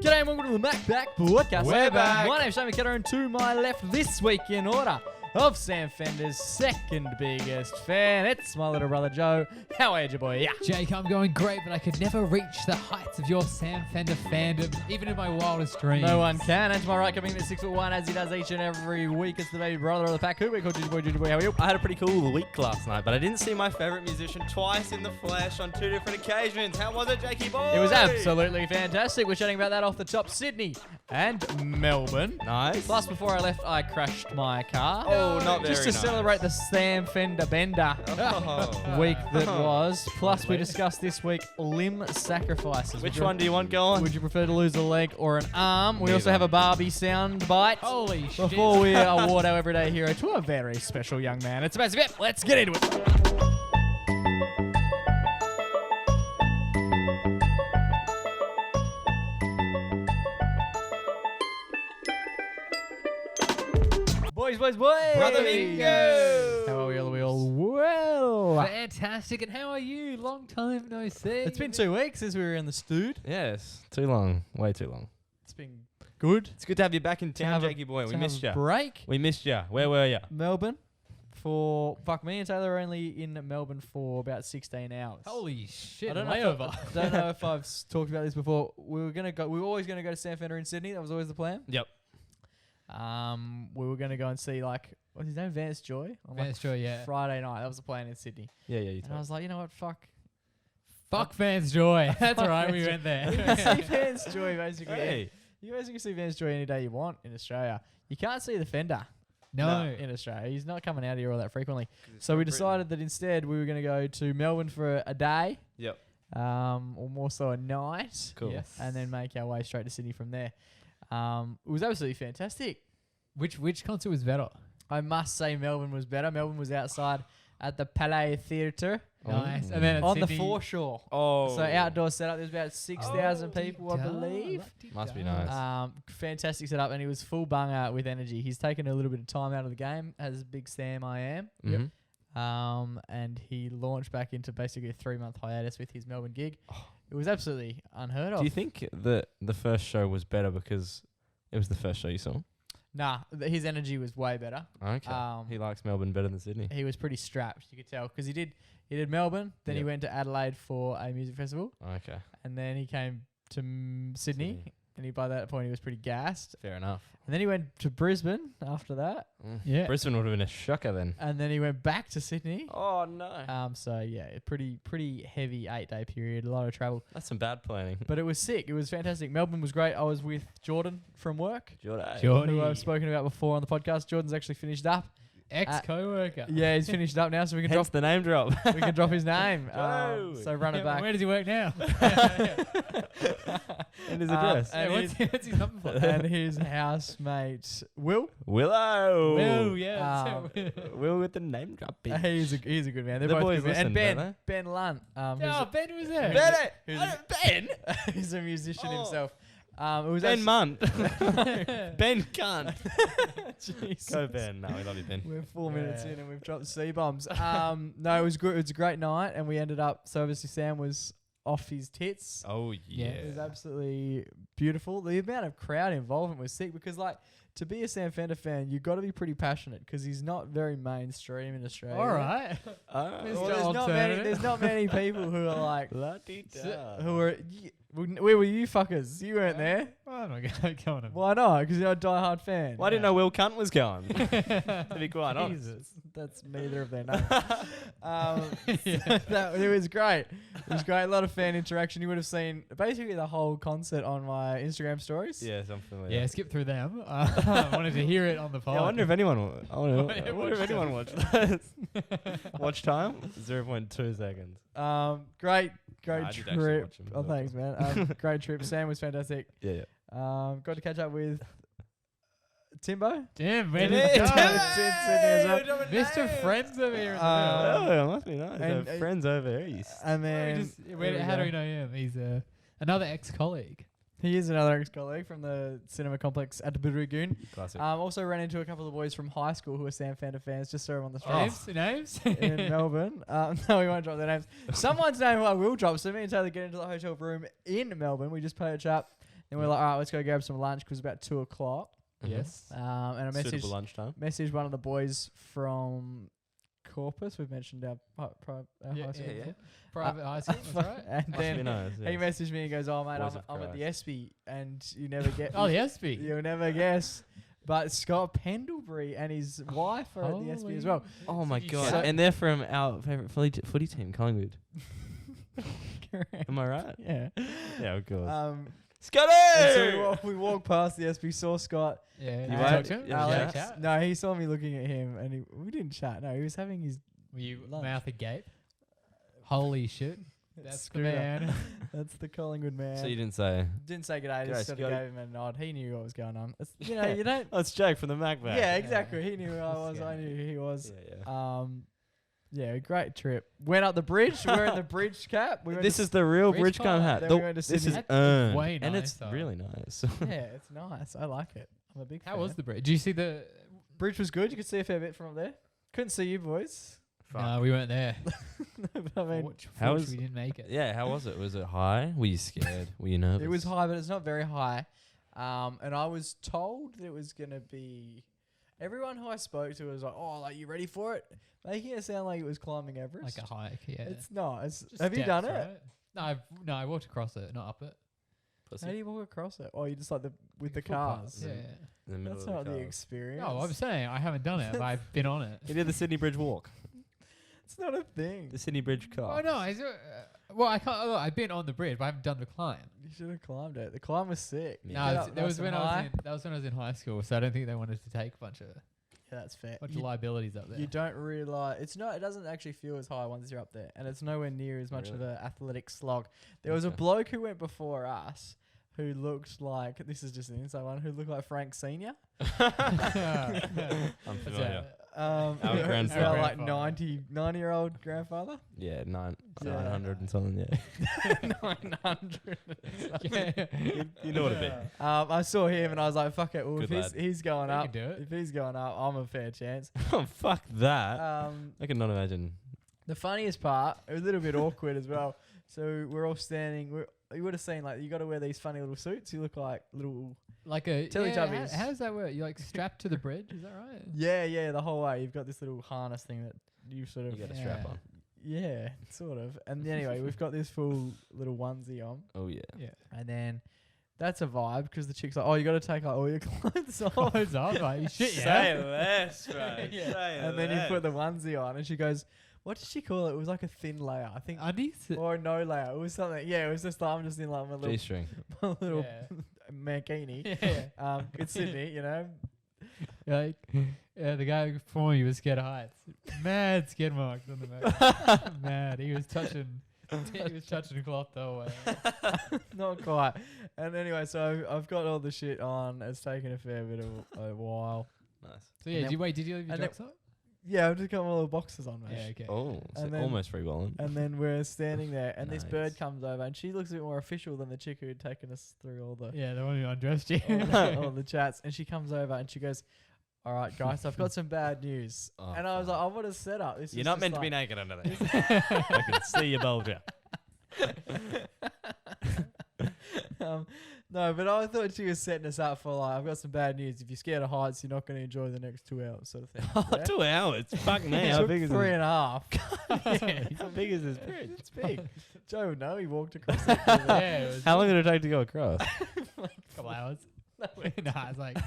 G'day and welcome to the MacPack podcast. We're back. My name's Sammy Ketter and to my left this week in order of Sam Fender's second biggest fan, it's my little brother Joe. How are you, boy? Yeah. Jake, I'm going great, but I could never reach the heights of your Sam Fender fandom, even in my wildest dreams. No one can. And to my right, coming in at 6'1", as he does each and every week, it's the baby brother of the pack. Who we call Junior Boy? How are you? I had a pretty cool week last night, but I didn't see my favourite musician twice in the flesh on 2 different occasions. How was it, Jakey boy? It was absolutely fantastic. We're chatting about that off the top. Sydney and Melbourne. Nice. Plus, before I left, I crashed my car. Oh, not very Just to nice. celebrate the Sam Fender Bender week that was. Plus, we discussed this week limb sacrifices. Which one do you want going? Would you prefer to lose a leg or an arm? We also have a Barbie sound bite. Holy shit. Before we award our everyday hero to a very special young man. It's a massive yep. Let's get into it. Boys. Brother Bingo. How are we all? Well. Fantastic. And how are you? Long time no see. It's been 2 weeks since we were in the studio. Yes, too long. Way too long. It's been good. It's good to have you back in town, have a- Jakey boy. We to missed have you. a break. We missed you. Where were you? Melbourne. Me and Taylor were only in Melbourne for about 16 hours. Holy shit. I don't layover. don't know if I've talked about this before. We were always gonna go to Sam Fender in Sydney. That was always the plan. Yep. We were gonna go and see what's his name, Vance Joy. On Vance Joy, yeah. Friday night. That was the plan in Sydney. Yeah, you And I told was like, you know what? Fuck. Fuck fans joy. That's Fuck right. We Vance went You there. can see Vance Joy basically. Hey. You basically see Vance Joy any day you want in Australia. You can't see the Fender. No. In Australia. He's not coming out here all that frequently. So we decided that instead we were going to go to Melbourne for a day, Yep. or more so a night, Cool. Yes. and then make our way straight to Sydney from there. It was absolutely fantastic. Which concert was better? I must say Melbourne was better. Melbourne was outside at the Palais Theatre Nice. Oh. And then at on the Sydney- foreshore. Oh. So outdoor setup. There's about 6,000 Oh, people, I duh, believe. lucky Must be duh. nice. Fantastic setup, and he was full bunger with energy. He's taken a little bit of time out of the game, as Big Sam I am. Mhm. And he launched back into basically a 3-month hiatus with his Melbourne gig. It was absolutely unheard of. Do you think that the first show was better because it was the first show you saw? Nah, his energy was way better. Okay. He likes Melbourne better than Sydney. He was pretty strapped, you could tell, because he did Melbourne, then he Yep. went to Adelaide for a music festival, Okay. and then he came to Sydney, and by that point he was pretty gassed. Fair enough. And then he went to Brisbane after that, Yeah. Brisbane would have been a shocker then. and then he went back to Sydney. Oh no. So yeah, a pretty heavy 8-day period, a lot of travel, That's some bad planning. but it was sick. It was fantastic. Melbourne was great. I was with Jordan from work, Jordan. who I've spoken about before on the podcast. Jordan's actually finished up. Ex-co-worker. Yeah, he's finished up now, so we can Hence the name drop. drop his name. Joe. So run it back. Where does he work now? And his address. And What's his number for? and his housemate Will. Willow. Will, yeah. Will with the name drop. He's a good man. They're The both boys good men. And listen, don't Ben Lunt. Oh, Ben was there. Ben. He's a musician Oh. himself. It was Ben Munt. Ben. Ben Cunt. Jesus. Go Ben. No, we love you, Ben. We're 4 minutes Yeah. in and we've dropped C-bombs. No, it was good. It was a great night, and we ended up. So obviously Sam was off his tits. Oh Yeah. It was yeah. absolutely beautiful. The amount of crowd involvement was sick because, to be a Sam Fender fan, you've got to be pretty passionate because he's not very mainstream in Australia. All right. Oh. Well, there's not many people who are like, La-di-da. who are. Where were you fuckers? You weren't there. I'm not going to go on. Why not? Because you're a diehard fan. Well, I didn't know Will Cunt was going. To be quite honest. Jesus, that's neither of their names. It was great. It was great. A lot of fan interaction. You would have seen basically the whole concert on my Instagram stories. Yes, I'm familiar. Yeah, skip through them. I wanted to hear it on the pod. Yeah, I wonder if anyone. I wonder Yeah, if watch anyone watched that. Watch time 0.2 seconds. Great Nah, I did actually trip. watch 'em. Oh, thanks, man. Great trip. Sam was fantastic. Yeah. Got to catch up with Timbo. Damn, where It did is. it go? It's in Sydney as well. Mr. Friends over here in the Uh, middle. Oh, it must be nice. and- Have friends over east. And then How do we know him? He's another ex-colleague. he is another ex-colleague from the cinema complex at the Booragoon. Classic. Also ran into a couple of boys from high school who are Sam Fender fans. Just saw him on the streets. Names? In Melbourne. No, we won't drop their names. Someone's name I will drop. So me and Taylor get into the hotel room in Melbourne. We just pay a chat. Then we're like, all right, let's go grab some lunch because it's about 2 o'clock. Yes. And I Suitable lunchtime. messaged one of the boys from Corpus. We've mentioned our high school. yeah. Private high school, that's right. And Must be then nice, he yes. messaged me and goes, "Oh mate, Boys of I'm at the Christ. SB, and you never get Oh, the SB. you'll never guess." But Scott Pendlebury and his wife are at the SB as well. Oh my you god! said- And they're from our favorite footy team, Collingwood. Correct. Am I right? Yeah. Yeah, of course. And so Scotty! we walked past the SB, saw Scott. Yeah. You You went- talked to him? yeah, Did you Alex. chat? No, he saw me looking at him, and we didn't chat. No, he was having his. Were you Lunch. mouth agape? Holy shit. That's the screwed up. man. That's the Collingwood man. So you didn't say. Didn't say g'day. G'day, Just sort of Scotty. gave him a nod. He knew what was going on. It's, you don't. Oh, it's Jake from the MacPack. Yeah, exactly. He knew who I was. I knew who he was. Yeah. Yeah, great trip. Went up the bridge. We're in the bridge cap. We went This to is the real Bridge Bridgecombe Climb. hat. Then The- we went to this Sydney. is That's earned, way and nice, it's though. really nice. yeah, it's nice. I like it. I'm a big fan. How was the bridge? Did you see the... bridge? Was good. You could see a fair bit from up there. Couldn't see you boys. No, we weren't there. But I mean, How How was- we didn't make it. Yeah, how was it? Was it high? Were you scared? Were you nervous? it was high, but it's not very high. And I was told that it was gonna be. Everyone who I spoke to was like, "Oh, like you ready for it?" Making it sound like it was climbing Everest. Like a hike, yeah. It's not. It's, Just have you steps, done it? right? No, I walked across it, not up it. Pussy. How do you walk across it? Oh, you just like with the Like a footpath, cars. Yeah. In the middle That's of not the cars. experience. No, I'm saying I haven't done it, but I've been on it. You did the Sydney Bridge walk. It's not a thing. The Sydney Bridge car. Oh no, well I can't. Oh, I've been on the bridge, but I haven't done the climb. You should have climbed it. The climb was sick. Yeah. No, Get it's- up that nice was and when high. that was when I was in high school, so I don't think they wanted to take a bunch of Yeah, that's fair. bunch of liabilities up there. You don't realize it's not. It doesn't actually feel as high once you're up there, and it's nowhere near as much of Really? an athletic slog. There was a Okay. bloke who went before us, who looked like this is just an inside one, who looked like Frank Senior. I'm What's familiar. that? Our Our grandfather. like Grandfather. 90-year-old grandfather. Yeah, Yeah. 900 and something. Yeah, 900. Yeah. you know what it is. I saw him and I was like, "Fuck it." Well, Good if he's going You can up, do it. if he's going up, I'm a fair chance. Oh fuck that! Um, I cannot imagine. The funniest part, it was a little bit awkward as well. So we're all standing. You would have seen like you got to wear these funny little suits. You look like little. Like a Teletubbies. How does that work? You like strapped to the bridge? Is that right? Yeah, the whole way. You've got this little harness thing that you sort of. You got a strap Yeah. on. Yeah, sort of. And anyway, we've got this full little onesie on, Oh yeah. Yeah. and then that's a vibe because the chick's like, "Oh, you got to take like all your clothes off." Clothes off, like shit, yeah. Say less, bro. Yeah. Say And then you less. put the onesie on, and she goes, "What did she call it? It was like a thin layer, I think, Undies? or no layer. It was something. Yeah, it was just I'm just in like my little, G-string. my little Yeah. mankini. Yeah. It's Sydney, you know. Like, yeah, the guy before me was scared of heights. Mad skid marks on the back. Mad. He was touching cloth the whole way. Not quite. And anyway, so I've got all the shit on. It's taken a fair bit of a while. Nice. So yeah, And then- did you leave your and then- jocks up? Yeah, I've just got my little boxes on, mate. Yeah, okay. Oh, so And then- almost free balling. And then we're standing there, and this bird Nice. comes over, and she looks a bit more official than the chick who had taken us through all the Yeah, the one who undressed you. all the chats. And she comes over and she goes, "All right, guys, I've got some bad news." Oh, and I was like, fuck. "Oh, what a setup! This You're is not just meant to be like- naked under this. I can see your bulger. No, but I thought she was setting us up for like, I've got some bad news. If you're scared of heights, you're not going to enjoy the next 2 hours, sort of thing. Yeah? 2 hours. Fuck me. It How took big is 3.5. this? How big is this bridge? It's big. Joe would know. He walked across it. Yeah, it was How long did it take to go across? a couple hours. Nah, it's like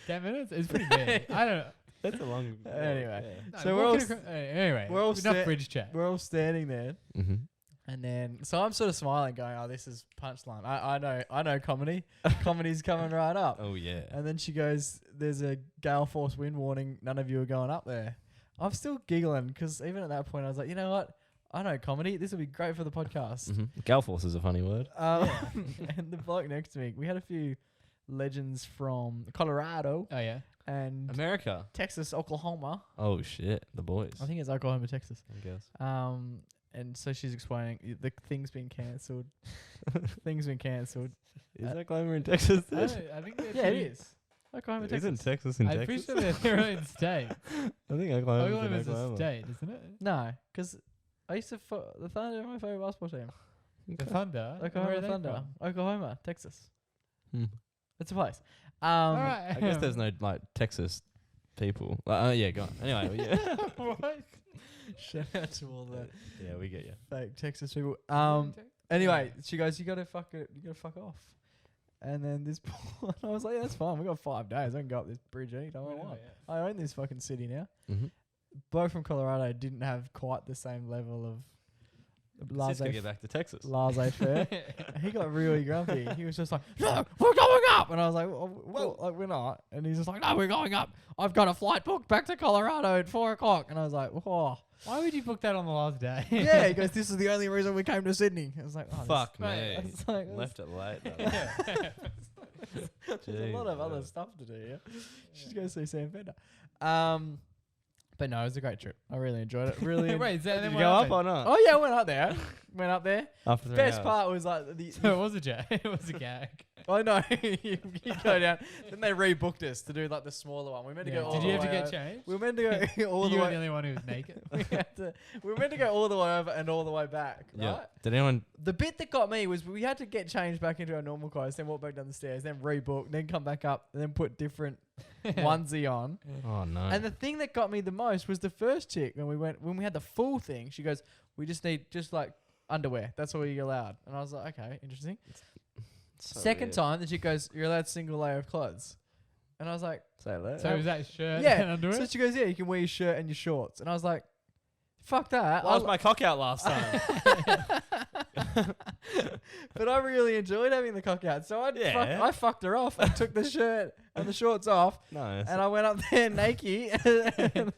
10 minutes. It's pretty big. I don't know. That's a long. Anyway. No, So we're all walking anyway, we're all enough sta- bridge chat. We're all standing there. Mm-hmm. And then, so I'm sort of smiling, going, "Oh, this is punchline. I know comedy. Comedy's coming right up." Oh yeah. And then she goes, "There's a gale force wind warning. None of you are going up there." I'm still giggling because even at that point, I was like, "You know what? I know comedy. This will be great for the podcast." Mm-hmm. Gal force is a funny word. And the bloke next to me, we had a few legends from Colorado Oh yeah. and America. Texas, Oklahoma. Oh shit. The boys. I think it's Oklahoma, Texas. I guess. And so she's explaining the thing's been cancelled. Thing's been cancelled. Is Oklahoma in Texas? I think they're Yeah, it pretty- is. Oklahoma, Isn't Texas. Texas in I'm Texas? pretty sure they're their own state. I think Oklahoma's in Oklahoma's a Oklahoma. state, isn't it? No, because I used to the Thunder are my favorite basketball team. The Thunder. Where Oklahoma are they Thunder. from? Oklahoma, Texas. It's a place. All right. I guess there's no like Texas people. Yeah, go on. Anyway, yeah. What? Shout out to all the Yeah, we get you. fake Texas people. Anyway, she goes, you gotta fuck off. And then this I was like, yeah, that's fine. We got 5 days. I can go up this bridge anytime I want. I own this fucking city now. Mm-hmm. Bloke from Colorado didn't have quite the same level of Just to get back to Texas. laissez-faire. He got really grumpy. He was just like, no, we're going up. And I was like, well, like, we're not. And he's just like, no, we're going up. I've got a flight booked back to Colorado at 4 o'clock. And I was like, oh. Why would you book that on the last day? Yeah, he goes, this is the only reason we came to Sydney. I was like, oh, Fuck me. It's like, Left it late. there's a lot of other stuff to do, yeah. Should go see Sam Fender. But no, it was a great trip. I really enjoyed it. Really. Wait, is that Did then you what go up happened? or not? Oh yeah, I went up there. Went up there. After 3 Best hours. part was like the So it was a gag. It was a gag. I know. you go down. Then they rebooked us to do like the smaller one. We meant to go all Did the you have way to get over. changed? We were meant to go all you the were way. the only one who was naked. We were meant to go all the way over and all the way back. Yeah. Right? Did anyone? The bit that got me was we had to get changed back into our normal clothes, then walk back down the stairs, then rebook, then come back up, and then put different onesie on. Oh no. And the thing that got me the most was the first chick when we had the full thing. She goes, "We just need like underwear. That's all you're allowed." And I was like, "Okay, interesting." So Second weird. time, the chick goes, "You're allowed single layer of clothes," and I was like, Say that. So was that shirt and "Yeah." underwear? So she goes, "Yeah, you can wear your shirt and your shorts," and I was like, "Fuck that." Why was my cock out last time? But I really enjoyed having the cock out, so I fucked her off. I took the shirt and the shorts off, Nice. and I went up there naked, and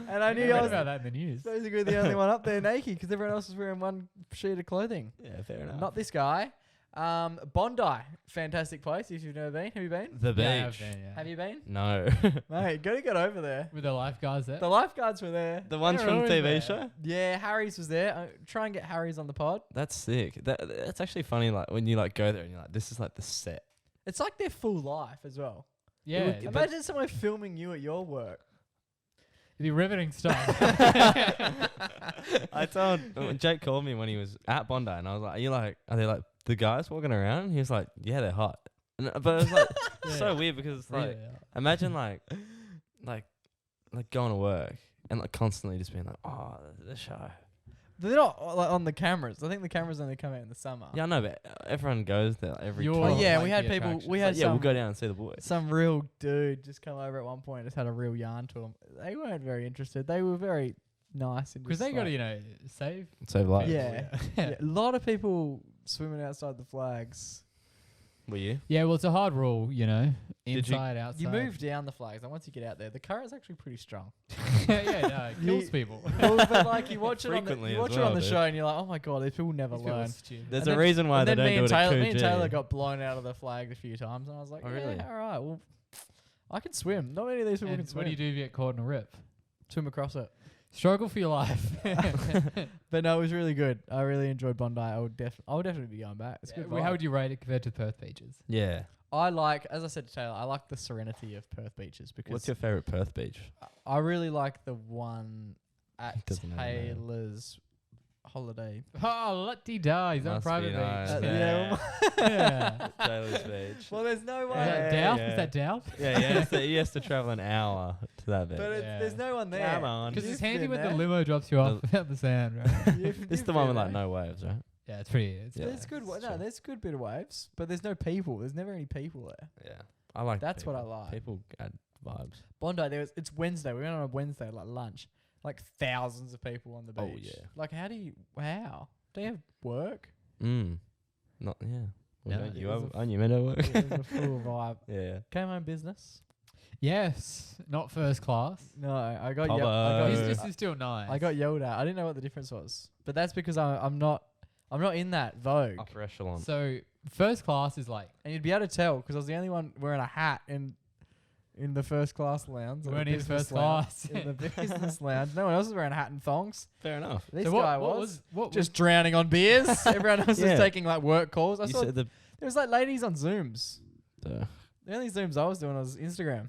I knew I read was about that in the news. basically the only one up there naked because everyone else was wearing one sheet of clothing. Yeah, fair enough. Not this guy. Bondi, fantastic place. If you've never been, have you been? The beach. Yeah, I've been, yeah. Have you been? No. Mate, gotta get over there. With the lifeguards there? The lifeguards were there. The ones They're from always TV there. show. Yeah, Harry's was there. Try and get Harry's on the pod. That's sick. That's actually funny. Like when you like go there and you're like, this is like the set. It's like their full life as well. Yeah. would- It'd Imagine someone filming you at your work. be riveting stuff. I told when Jake called me when he was at Bondi, and I was like, are they like the guys walking around? He was like, yeah, they're hot. And, but it was like so weird because it's like, imagine like going to work and like constantly just being like, oh, the show. They're not like on the cameras. I think the cameras only come out in the summer. Yeah, I know, but everyone goes there like, every. You're Oh, time. yeah, like we had the people. attraction. We It's had like, yeah, some. we'll go down and see the boys. Some real dude just come over at one point and just had a real yarn to him. They weren't very interested. They were very nice. Because they got to, save. Save lives. Yeah. Yeah, a lot of people swimming outside the flags. Were you? Yeah, well, it's a hard rule, Did you- inside, outside. You move down the flags, and once you get out there, the current's actually pretty strong. yeah, no, it kills people. Well, but like you watch it on the, Frequently you as watch it well, on the dude. show, and you're like, oh my god, these people never These people are learn. stupid. There's And a reason why And they then don't me do and it at Taylor, me and Taylor Coogee. got blown out of the flag a few times, and I was like, Oh, yeah, really? all right, well, I can swim. Not many of these people And can swim. what do you do if you get caught in a rip? Swim across it. Struggle for your life. But no, it was really good. I really enjoyed Bondi. I would definitely be going back. It's good. How vibe. would you rate it compared to Perth beaches? Yeah. I like, as I said to Taylor, I like the serenity of Perth beaches because What's your favorite Perth beach? I really like the one at Doesn't have a name. Taylor's holiday. Oh, Lutty-da. He's on a Must private be beach. nice. Yeah. yeah. Taylor's beach. Well, there's no Is way. that Yeah, Doubt? yeah. Is that Doubt? Yeah, he has to travel an hour to that beach. But Yeah. there's no one there. Come on. Because You've it's handy been when the there. limo drops you off at the sand, right? This is You've the one been with like there. no waves, right? Yeah, it's pretty. Yeah. There's good. it's No, chill. there's good bit of waves, but there's no people. There's never any people there. Yeah. I like That's what I people. like. People add vibes. Bondi, it's Wednesday. We went on a Wednesday like lunch, like thousands of people on the beach. Oh, yeah. Like how? Do you have work? Not, yeah. No, Well, don't it you was have, aren't you meant to work? It was a full vibe. Yeah. Came home business. Yes, not first class. No, I got Pablo. yelled. This is still nice. I got yelled at. I didn't know what the difference was, but that's because I'm not in that vogue. Upper echelon. So first class is like And you'd be able to tell because I was the only one wearing a hat in the first class lounge. we or weren't the in business first lounge. class. In the business lounge. No one else was wearing a hat and thongs. Fair enough. This So guy what was. what Just drowning on beers. Everyone else Yeah. was taking like work calls. I You saw said there was like ladies on Zooms. the The only Zooms I was doing was Instagram.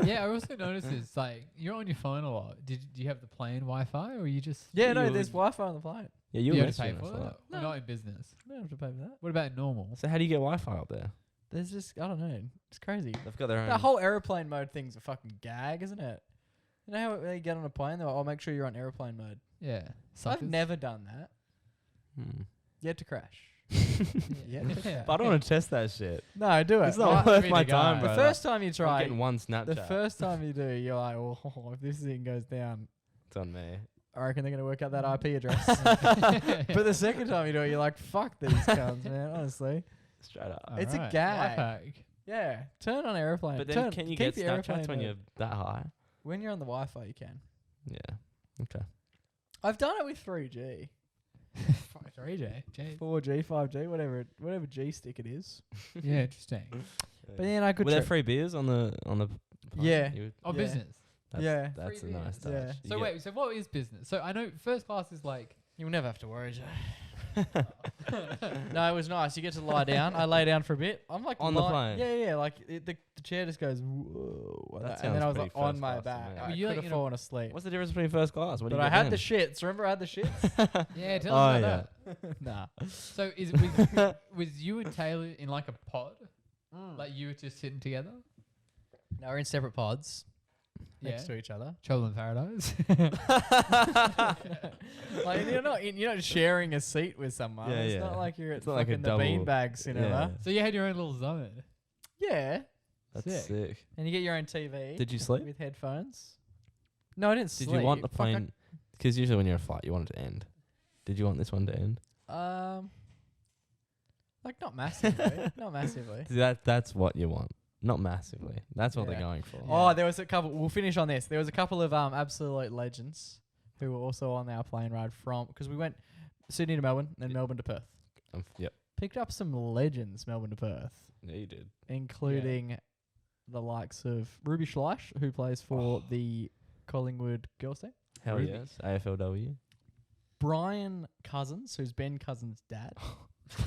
yeah, I also noticed this. Like you're on your phone a lot. Do you have the plane Wi-Fi or you just? Yeah, no, you there's Wi-Fi on the plane. yeah, You you have were to pay mentioning for us a that. lot. We're not in business. You don't have to pay for that. What about normal? So how do you get Wi-Fi up there? there's just I don't know. It's crazy. They've got their own. The whole airplane mode thing's a fucking gag, isn't it? You know how when you get on a plane, they're like, "Oh, make sure you're on airplane mode." Yeah. I've never done that. Yet to crash. Yeah. But I don't want to test that shit. No, do it. It's not worth my time, The bro. first time you I'm try, getting one Snapchat. the first time you do, you're like, "Oh, if this thing goes down, It's on me. I reckon they're gonna work out that IP address." But the second time you do it, you're like, "Fuck these cunts, man." Honestly, Straight up. It's a gag. MacPack. yeah. Turn on airplane. But then can you get keep the airplane Snapchats when mode. you're that high? When you're on the Wi-Fi, you can. Yeah. Okay. I've done it with 3G, 3J. 4G, 5G, whatever G stick it is. Yeah, interesting. But then I could. Were there free beers on the plane? Yeah. Oh, Yeah. business. Yeah. That's Free a nice beers. touch. Yeah. You So get- wait, so what is business? So I know first class is like. You'll never have to worry, Joe. No, it was nice. You get to lie down. I lay down for a bit. I'm like On the plane? Yeah. Like the chair just goes whoa, like That that. And then I was sounds like on pretty my first class to back. me. I Well, you could like, have you know- fallen asleep. What's the difference between first class? What do But you I get had then? the shits. Remember I had the shits? Yeah, tell Oh, us yeah. about that. Nah. So is it was you and Taylor in like a pod? Mm. Like you were just sitting together? No, we're in separate pods Yeah. next to each other. Trouble in Paradise. Like you're not sharing a seat with someone. Yeah, it's yeah. not like you're at It's not like a fucking the double- beanbag cinema. Yeah. So you had your own little zone. Yeah. That's Sick. sick. And you get your own TV. Did you sleep? with headphones? No, I didn't Did sleep. you want the Fuck, I- plane? Because usually when you're a flight, you want it to end. Did you want this one to end? Like not massively. Not massively. That's what you want. Not massively. That's what Yeah. they're going for. Oh, there was a couple. We'll finish on this. There was a couple of absolute legends who were also on our plane ride from because we went Sydney to Melbourne and Melbourne to Perth. Yep. Picked up some legends Melbourne to Perth, Yeah, you did. including the likes of Ruby Schleich, who plays for the Collingwood girls team. Hell Ruby. yes. AFLW. Brian Cousins, who's Ben Cousins' dad.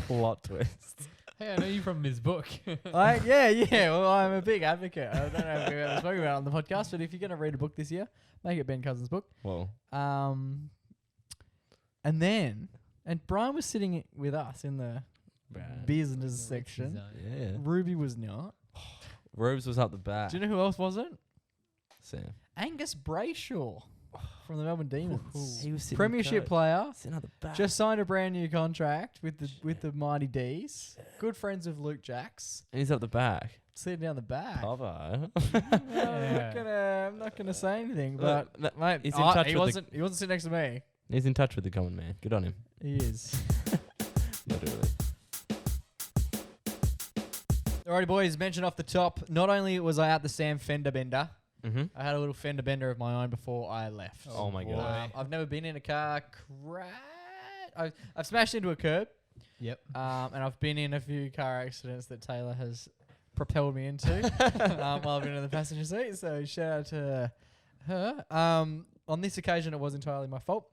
Plot twist. Hey, I know you from Ms. Book. Yeah. Well, I'm a big advocate. I don't know if we've ever spoken about it on the podcast, but if you're going to read a book this year, make it Ben Cousins' book. Well, And Brian was sitting with us in the business section. yeah. Ruby was not. Robes was up the back. Do you know who else wasn't? Sam. Angus Brayshaw from the Melbourne Demons. He was sitting Premiership player. Sitting at the back. Just signed a brand new contract with the Mighty D's. Good friends of Luke Jacks. and he's up the back. Sitting down the back. Cover. I'm not gonna say anything, but mate, he's in touch he with the- wasn't sitting next to me. He's in touch with the common man. Good on him. He is. Literally. Alrighty, boys. Mentioned off the top. Not only was I at the Sam Fender Bender, Mm-hmm. I had a little Fender Bender of my own before I left. Oh my God. I've never been in a car crash. I've smashed into a curb. Yep. And I've been in a few car accidents that Taylor has propelled me into while I've been in the passenger seat. So shout out to her. On this occasion, it was entirely my fault.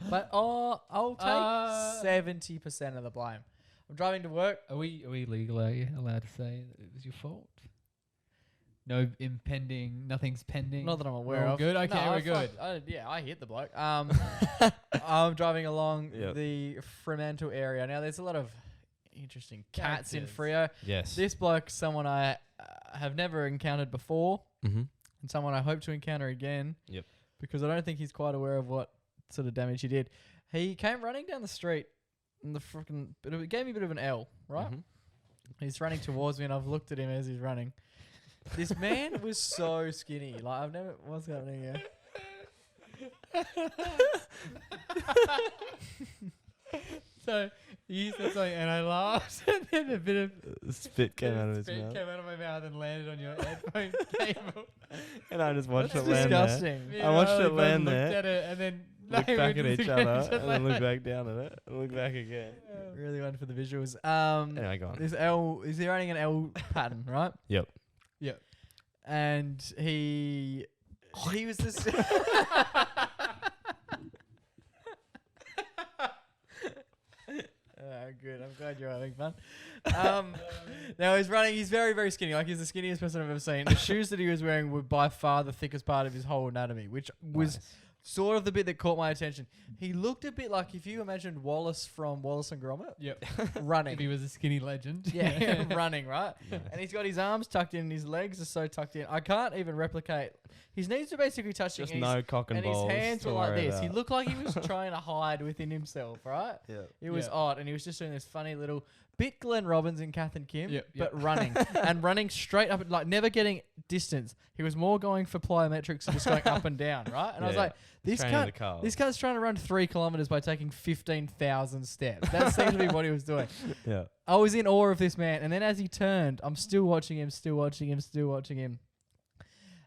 But I'll take 70% of the blame. I'm driving to work. Are we legally allowed to say that it was your fault? No impending, nothing's pending. Not that I'm aware We're all of. good? Okay, No, we're good. I hit the bloke. I'm driving along Yep. the Fremantle area. Now, there's a lot of interesting cats in Characters. Freo. Yes. This bloke, someone I have never encountered before, Mm-hmm. and someone I hope to encounter again. Yep. Because I don't think he's quite aware of what sort of damage he did. He came running down the street, and it gave me a bit of an L, right? Mhm. He's running towards me, and I've looked at him as he's running. This man was so skinny. Like, I've never... What's happening here? So you said something and I laughed, and then a bit of Spit came out of his spit mouth. came out of my mouth and landed on your headphone cable. And I just watched That's it land there. disgusting. Me I and watched Ollie it both land looked there, at it and then Look we back were at just each looking other, at each and then look other. back down at it, and look back again. Really went for the visuals. Anyway, go on. This L... Is he running an L pattern, right? Yep. Yep. And he was this... Good. I'm glad you're having fun. Now he's running. He's very, very skinny. Like, he's the skinniest person I've ever seen. The shoes that he was wearing were by far the thickest part of his whole anatomy, which was sort of the bit that caught my attention. He looked a bit like if you imagined Wallace from Wallace and Gromit. Yep. Running. If he was a skinny legend. Yeah, running, right? Nice. And he's got his arms tucked in and his legs are so tucked in. I can't even replicate. His knees are basically touching. Just and no cock and his balls. hands to were like worry this. He about. looked like he was trying to hide within himself, right? Yeah. It was Yeah. odd. And he was just doing this funny little bit Glenn Robbins and Kath and Kim, Yep, but running. And running straight up, like never getting distance. He was more going for plyometrics and just going up and down, right? And I was Yeah. like, this Training the cunt, calves. this cunt's trying to run 3 kilometers by taking 15,000 steps. That seemed to be what he was doing. Yeah. I was in awe of this man. And then as he turned, I'm still watching him, still watching him, still watching him.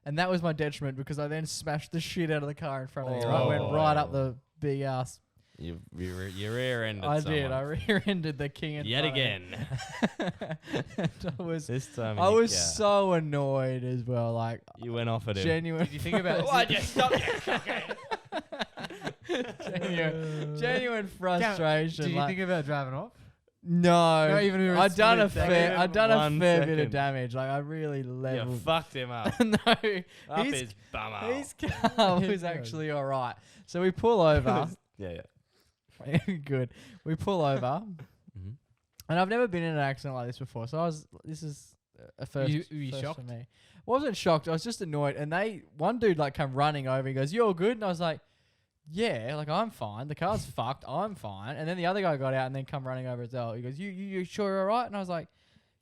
And that was my detriment because I then smashed the shit out of the car in front of me. Right, went right up the big ass. You rear-ended I someone. did. I rear-ended the king in Yet front of me. again. And I was, This time. I you- was yeah. so annoyed as well. Like You went off at him. genuine. Did you think about Why'd you stop? genuine frustration. Did you like, think about driving off? no, Not even a I'd done a split fair, second. I'd done a 1 fair bit of second. damage. Like I really You leveled. fucked him up. No, Up his, his bum hole. his car was Yeah. actually all right. So we pull over. Yeah. Good. We pull over, Mhm. and I've never been in an accident like this before. So this is a first. Were you first shocked? for me. Wasn't shocked. I was just annoyed. And one dude like come running over. He goes, "You all good?" And I was like, "Yeah, like I'm fine. The car's fucked. I'm fine." And then the other guy got out and then come running over as well. He goes, "You sure you're all right?" And I was like,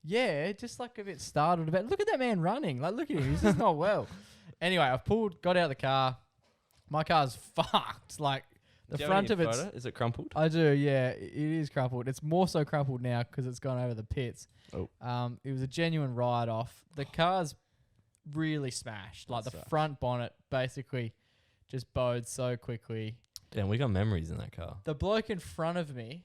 "Yeah, just like a bit startled about. Look at that man running. Like look at him. He's just not well." Anyway, I got out of the car. My car's fucked. Like the Do you have front any of it's. photo? Is it crumpled? I do, yeah. It is crumpled. It's more so crumpled now because it's gone over the pits. Oh. It was a genuine ride-off. The car's really smashed. Like That the sucks. front bonnet basically just bowed so quickly. Damn, we got memories in that car. The bloke in front of me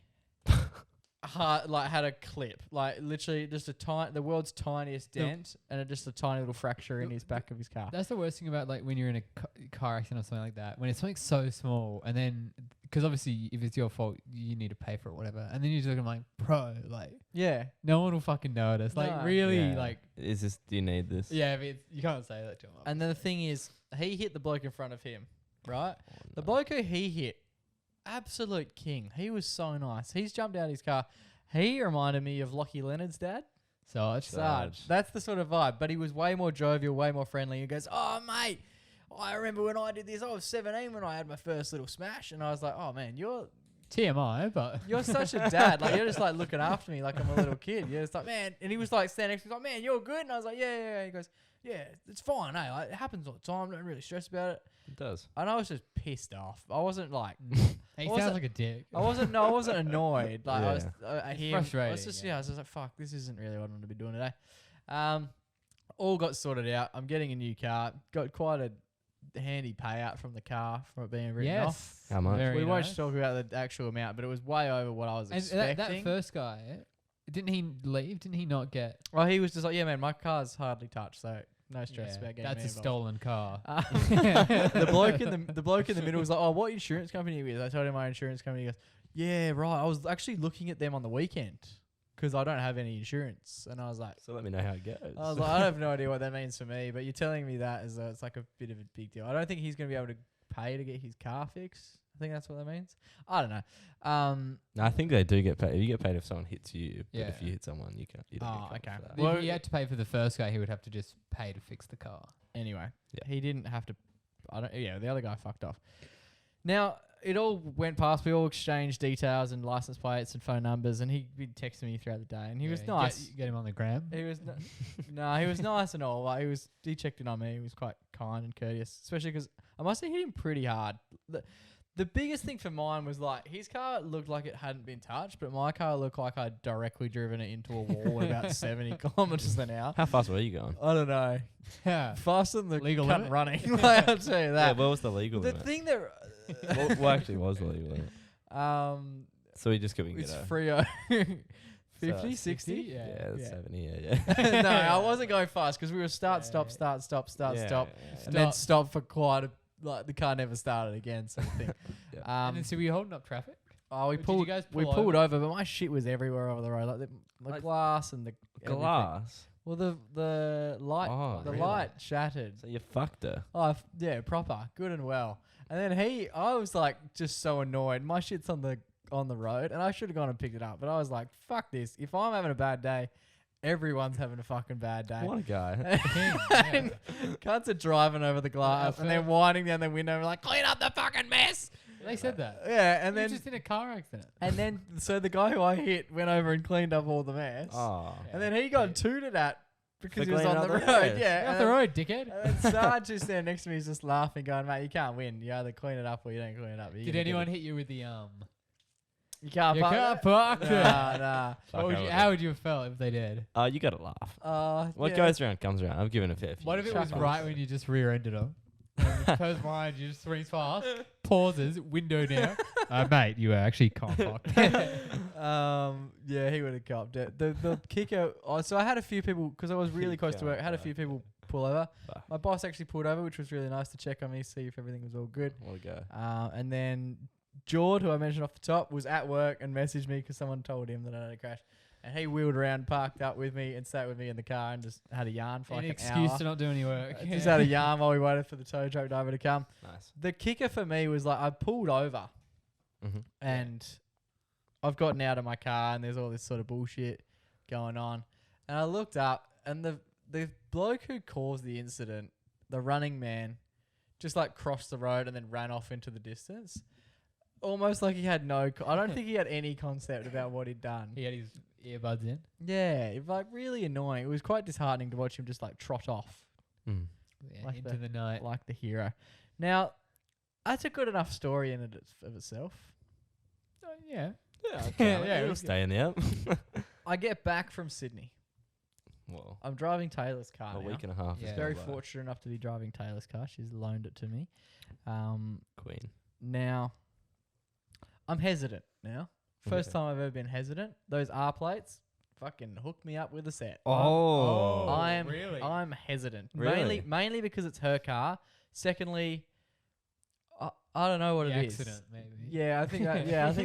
had a clip. Like literally just the world's tiniest dent and just a tiny little fracture in his back of his car. That's the worst thing about like when you're in a car accident or something like that. When it's something so small, and then because obviously if it's your fault, you need to pay for it, whatever. And then you're just looking like, bro, like Yeah. no one will fucking notice. Like No. really, Yeah. like Is this? Do you need this? yeah, but you can't say that to him. And then the thing is, he hit the bloke in front of him, right? Oh, The no. bloke who he hit, absolute king. He was so nice. He's jumped out of his car. He reminded me of Lockie Leonard's dad. Sarge. Sarge. That's the sort of vibe. But he was way more jovial, way more friendly. He goes, "Oh, mate, I remember when I did this. I was 17 when I had my first little smash." And I was like, "Oh, man, you're TMI, but such a dad. Like, you're just like looking after me like I'm a little kid." You're just like, "Man." And he was like standing next to me, like, "Man, you're good." And I was like, "Yeah." He goes, "Yeah, it's fine, eh? Like, it happens all the time. Don't really stress about it." It does. And I was just pissed off. I wasn't like, he Was sounds it- like a dick. I wasn't annoyed. Like I was, It's I was frustrating, just, yeah. I was just like, fuck, this isn't really what I'm going to be doing today. All got sorted out. I'm getting a new car. Got quite a handy payout from the car from it being written off. How much? Very We won't nice. talk about the actual amount, but it was way over what I was And expecting. that first guy, didn't he leave? Didn't he not get? Well, he was just like, "Yeah, man, my car's hardly touched, so no stress Yeah, about getting that's me a involved." stolen car. The bloke in the middle was like, "Oh, what insurance company are you with?" I told him my insurance company. He goes, "Yeah, right. I was actually looking at them on the weekend because I don't have any insurance." And I was like, So let me know how it goes. I have no idea what that means for me, but you're telling me that as it's like a bit of a big deal. I don't think he's going to be able to pay to get his car fixed. I think that's what that means. I don't know. No, I think they do get paid. You get paid if someone hits you, but Yeah. if you hit someone, you can't. You don't Oh, get covered okay. for that. Well, If he had to pay for the first guy, he would have to just pay to fix the car. Anyway, Yeah. he didn't have to. The other guy fucked off. Now it all went past. We all exchanged details and license plates and phone numbers, and he'd been texting me throughout the day, and he was nice. Get him on the gram. He was no, he was nice and all. Like he checked in on me. He was quite kind and courteous, especially because I must have hit him pretty hard. The biggest thing for mine was like his car looked like it hadn't been touched, but my car looked like I'd directly driven it into a wall at about 70 kilometers an hour. How fast were you going? I don't know, Yeah. faster than the Legal cunt limit? running. Like, I'll tell you Yeah, that. what was the legal The limit? thing that what actually was the legal limit? So we just couldn't get it's a... free 50, So 60. Yeah. Yeah, that's Yeah. 70, yeah. No, I wasn't going fast because we were stop, Yeah. stop, start, stop, start, Yeah, stop, yeah. and then stop for quite a like the car never started again sort of thing. Yeah. And then so were you holding up traffic? Oh, we Did you pulled. guys We pull pulled over, but my shit was everywhere over the road, like the Like glass and the everything. Glass? Well, the light Oh, the really? light shattered. So you fucked her. Oh, yeah, proper, good and well. And then I was like, just so annoyed. My shit's on the road, and I should have gone and picked it up. But I was like, fuck this. If I'm having a bad day, everyone's having a fucking bad day. What a guy. And cunts are driving over the glass, and then winding down the window, and like, clean up the fucking mess. They said that. Yeah, and You're then just in a car accident. and then so the guy who I hit went over and cleaned up all the mess. Oh. And then he got tooted at because For he was cleaning on the up road. the mess. Yeah, Get off and the then- road, dickhead. And then Sarge just there next to me is just laughing, going, "Mate, you can't win. You either clean it up or you don't clean it up." Did anyone hit you with the You can't. You park can't it? park there. Nah, Fuck, How would you have felt if they did? You gotta laugh. nah. What Yeah. goes around comes around. I've given a fair few. What if it was Shut up. right when you just rear-ended them? Close mind, you just swings past, pauses, window down. Mate, you actually can't park. Yeah, he would have copped it. The kicker. So I had a few people because I was really close to work. I had a few people pull over. Fuck. My boss actually pulled over, which was really nice to check on me, see if everything was all good. What a go. And then Jord, who I mentioned off the top, was at work and messaged me because someone told him that I had a crash. And he wheeled around, parked up with me, and sat with me in the car and just had a yarn for An like an excuse hour. to not do any work. Just had a yarn while we waited for the tow truck driver to come. Nice. The kicker for me was like I pulled over Mm-hmm. and I've gotten out of my car and there's all this sort of bullshit going on. And I looked up and the bloke who caused the incident, the running man, just like crossed the road and then ran off into the distance. Almost like he had I don't think he had any concept about what he'd done. He had his earbuds in. Yeah, it was like really annoying. It was quite disheartening to watch him just like trot off Mm. Yeah, Like into the night. like the hero. Now, that's a good enough story in it of itself. Yeah. Yeah, Yeah, it'll it's stay in the app. I get back from Sydney. Well, I'm driving Taylor's car a now. week and a half. Yeah. is Very gone by. fortunate enough to be driving Taylor's car. She's loaned it to me. Queen. Now, I'm hesitant now. First Okay. time I've ever been hesitant. Those R plates fucking hooked me up with a set. Oh. Really? I'm hesitant. Really? Mainly because it's her car. Secondly, I don't know what The it is. accident, maybe. Yeah, I think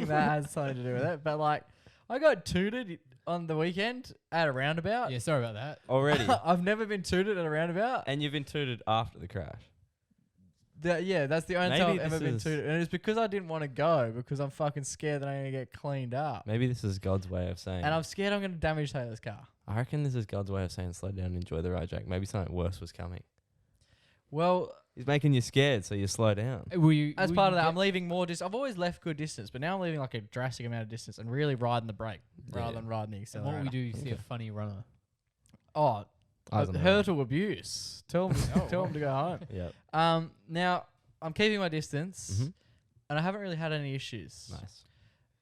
that has something to do with it. But like, I got tooted on the weekend at a roundabout. Yeah, sorry about that. Already. I've never been tooted at a roundabout. And you've been tooted after the crash. Yeah, that's the only Maybe time I've ever this been is- tooted. And it's because I didn't want to go because I'm fucking scared that I'm going to get cleaned up. Maybe this is God's way of saying. And I'm scared I'm going to damage Taylor's car. I reckon this is God's way of saying slow down and enjoy the ride, Jack. Maybe something worse was coming. Well, He's making you scared, so you slow down. Will you, as will part you of that, get- I'm leaving more distance. I've always left good distance, but now I'm leaving like a drastic amount of distance and really riding the brake rather Yeah. than riding the and accelerator. what will we do? You see a Okay. funny runner. Oh, Eyes on the road. hurtle abuse. Tell him, tell him to go home. Yep. Now, I'm keeping my distance, Mhm. and I haven't really had any issues Nice.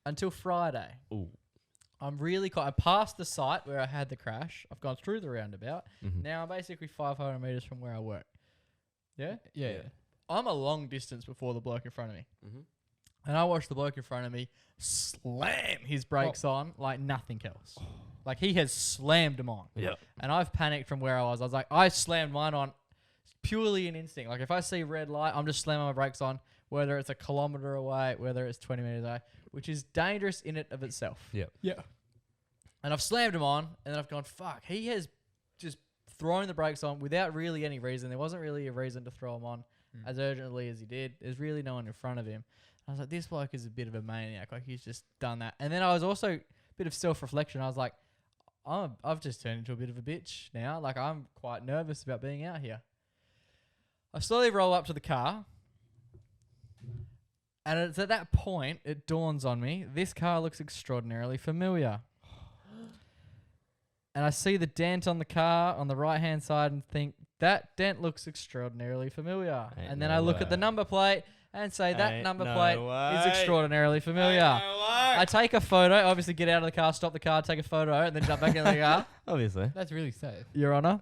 until Friday. Ooh. I'm really I passed the site where I had the crash. I've gone through the roundabout. Mhm. Now I'm basically 500 meters from where I work. Yeah? Yeah. Yeah. I'm a long distance before the bloke in front of me. Mhm. And I watched the bloke in front of me slam his brakes on like nothing else. Like he has slammed them on. Yep. And I've panicked from where I was. I was like, I slammed mine on purely an instinct. Like if I see red light, I'm just slamming my brakes on, whether it's a kilometer away, whether it's 20 meters away, which is dangerous in it of itself. Yep. Yeah. And I've slammed him on, and then I've gone, fuck, he has just thrown the brakes on without really any reason. There wasn't really a reason to throw him on as urgently as he did. There's really no one in front of him. I was like, this bloke is a bit of a maniac. Like, he's just done that. And then I was also a bit of self-reflection. I was like, I've just turned into a bit of a bitch now. Like, I'm quite nervous about being out here. I slowly roll up to the car. And it's at that point, it dawns on me, this car looks extraordinarily familiar. And I see the dent on the car on the right-hand side and think, that dent looks extraordinarily familiar. Ain't And then no I look at way. the number plate and say, that Ain't number no plate is way. extraordinarily familiar. I take a photo, obviously get out of the car, stop the car, take a photo, and then jump back in the car, Obviously. That's really safe. Your Honour.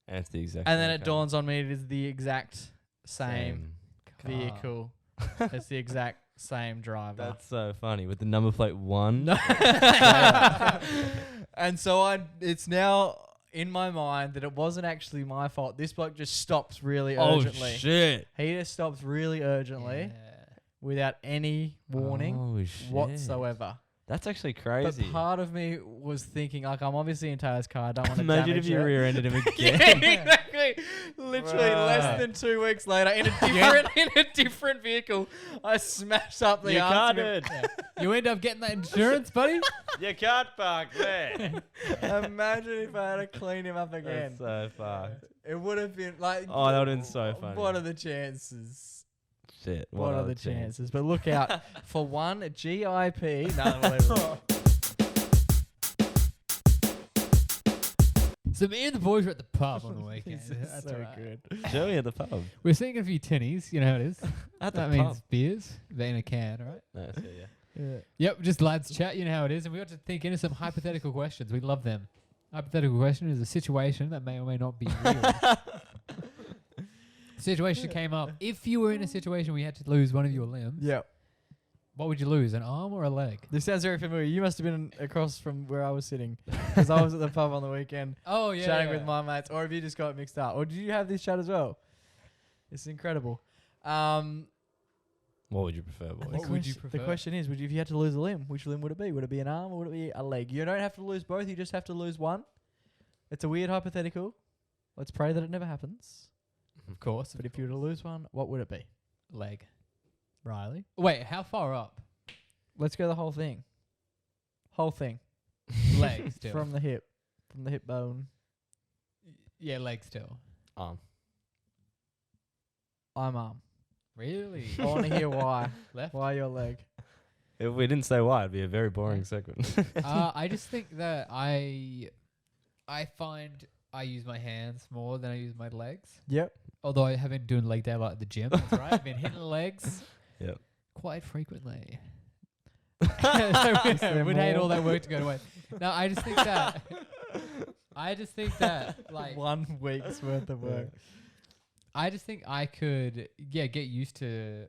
And it's the exact And same then it car. dawns on me it is the exact same car. vehicle. It's the exact same driver. That's so funny. With the number plate 1. No. And so it's now in my mind that it wasn't actually my fault. This bloke just stops really urgently. Oh, shit. He just stops really urgently Yeah. without any warning Oh, shit. whatsoever. That's actually But crazy. part of me was thinking, like, I'm obviously in Taylor's car. I don't want to Imagine damage if you it. rear-ended him Yeah, again. exactly. Literally less than 2 weeks later, in a different vehicle, I smashed up the You arse can't, of him. dude. You end up getting that insurance, buddy. You can't park there. Imagine if I had to clean him up again. That's so fucked. It would have been like. Oh, that would've been so funny. What are the chances? Shit. What are the chances? But look out for one GIP. No, So me and the boys were at the pub on the weekend. This is That's so right. good. Joey at the pub. We're seeing a few tinnies. You know how it is. At the That pub. means beers. They're in a can, right? No, that's it, yeah. Yeah. Yep, just lads chat. You know how it is. And we got to think into some hypothetical questions. We love them. Hypothetical question is a situation that may or may not be real. Situation came up. If you were in a situation where you had to lose one of your limbs, Yeah. what would you lose? An arm or a leg? This sounds very familiar. You must have been across from where I was sitting because I was at the pub on the weekend Oh yeah, chatting with my mates. Or have you just got mixed up? Or did you have this chat as well? It's incredible. What would you prefer, boys? What would you The prefer? question is, if you had to lose a limb, which limb would it be? Would it be an arm or would it be a leg? You don't have to lose both. You just have to lose one. It's a weird hypothetical. Let's pray that it never happens. Of course. But if you were to lose one, what would it be? Leg. Riley? Wait, how far up? Let's go the whole thing. Whole thing. Leg still. From the hip bone. Yeah, leg still. I'm arm. Really? I want to hear why. Left? Why your leg? If we didn't say why, it'd be a very boring segment. I just think that I find I use my hands more than I use my legs. Yep. Although I have been doing leg day a lot at the gym. That's right. I've been hitting legs. Yep. Quite frequently. I would hate all that work to go to waste. No, I just think that like 1 week's worth of work. I just think I could get used to In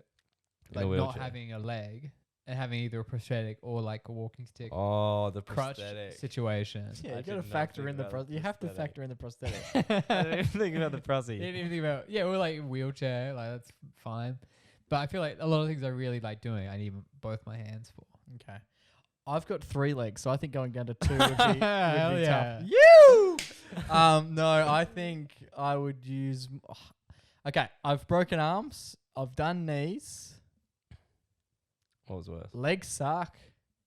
a like not wheelchair. having a leg and having either a prosthetic or like a walking stick Oh, the crutch prosthetic. situation. Yeah, I you got to did not factor think in the about the you have to prosthetic. factor in the prosthetic. I didn't even think about the prosy. Didn't even think about or like wheelchair, like that's fine. But I feel like a lot of things I really like doing, I need both my hands for. Okay. I've got 3 legs, so I think going down to 2 would be, Hell yeah. tough. You! No, I think I would use... Okay, I've broken arms. I've done knees. What was worse? Legs suck.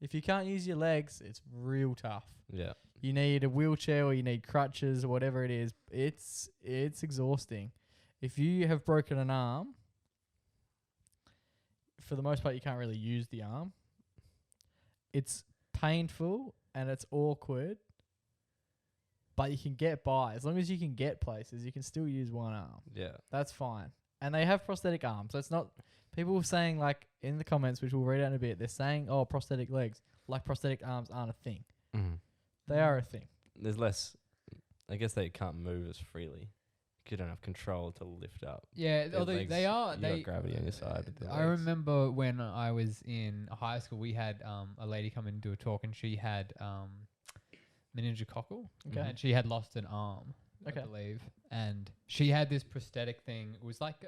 If you can't use your legs, it's real tough. Yeah. You need a wheelchair or you need crutches or whatever it is. It's exhausting. If you have broken an arm, for the most part, you can't really use the arm. It's painful and it's awkward, but you can get by. As long as you can get places, you can still use one arm. Yeah. That's fine. And they have prosthetic arms. So it's not... People were saying, like, in the comments, which we'll read out in a bit, they're saying, oh, prosthetic legs. Like prosthetic arms aren't a thing. Mm. They are a thing. There's less. I guess they can't move as freely. You don't have control to lift up. Yeah, Their although legs, they are. you They got gravity on your side. with the I legs. remember when I was in high school, we had a lady come in and do a talk, and she had meningococcal, Okay. and she had lost an arm, Okay. I believe, and she had this prosthetic thing. It was like,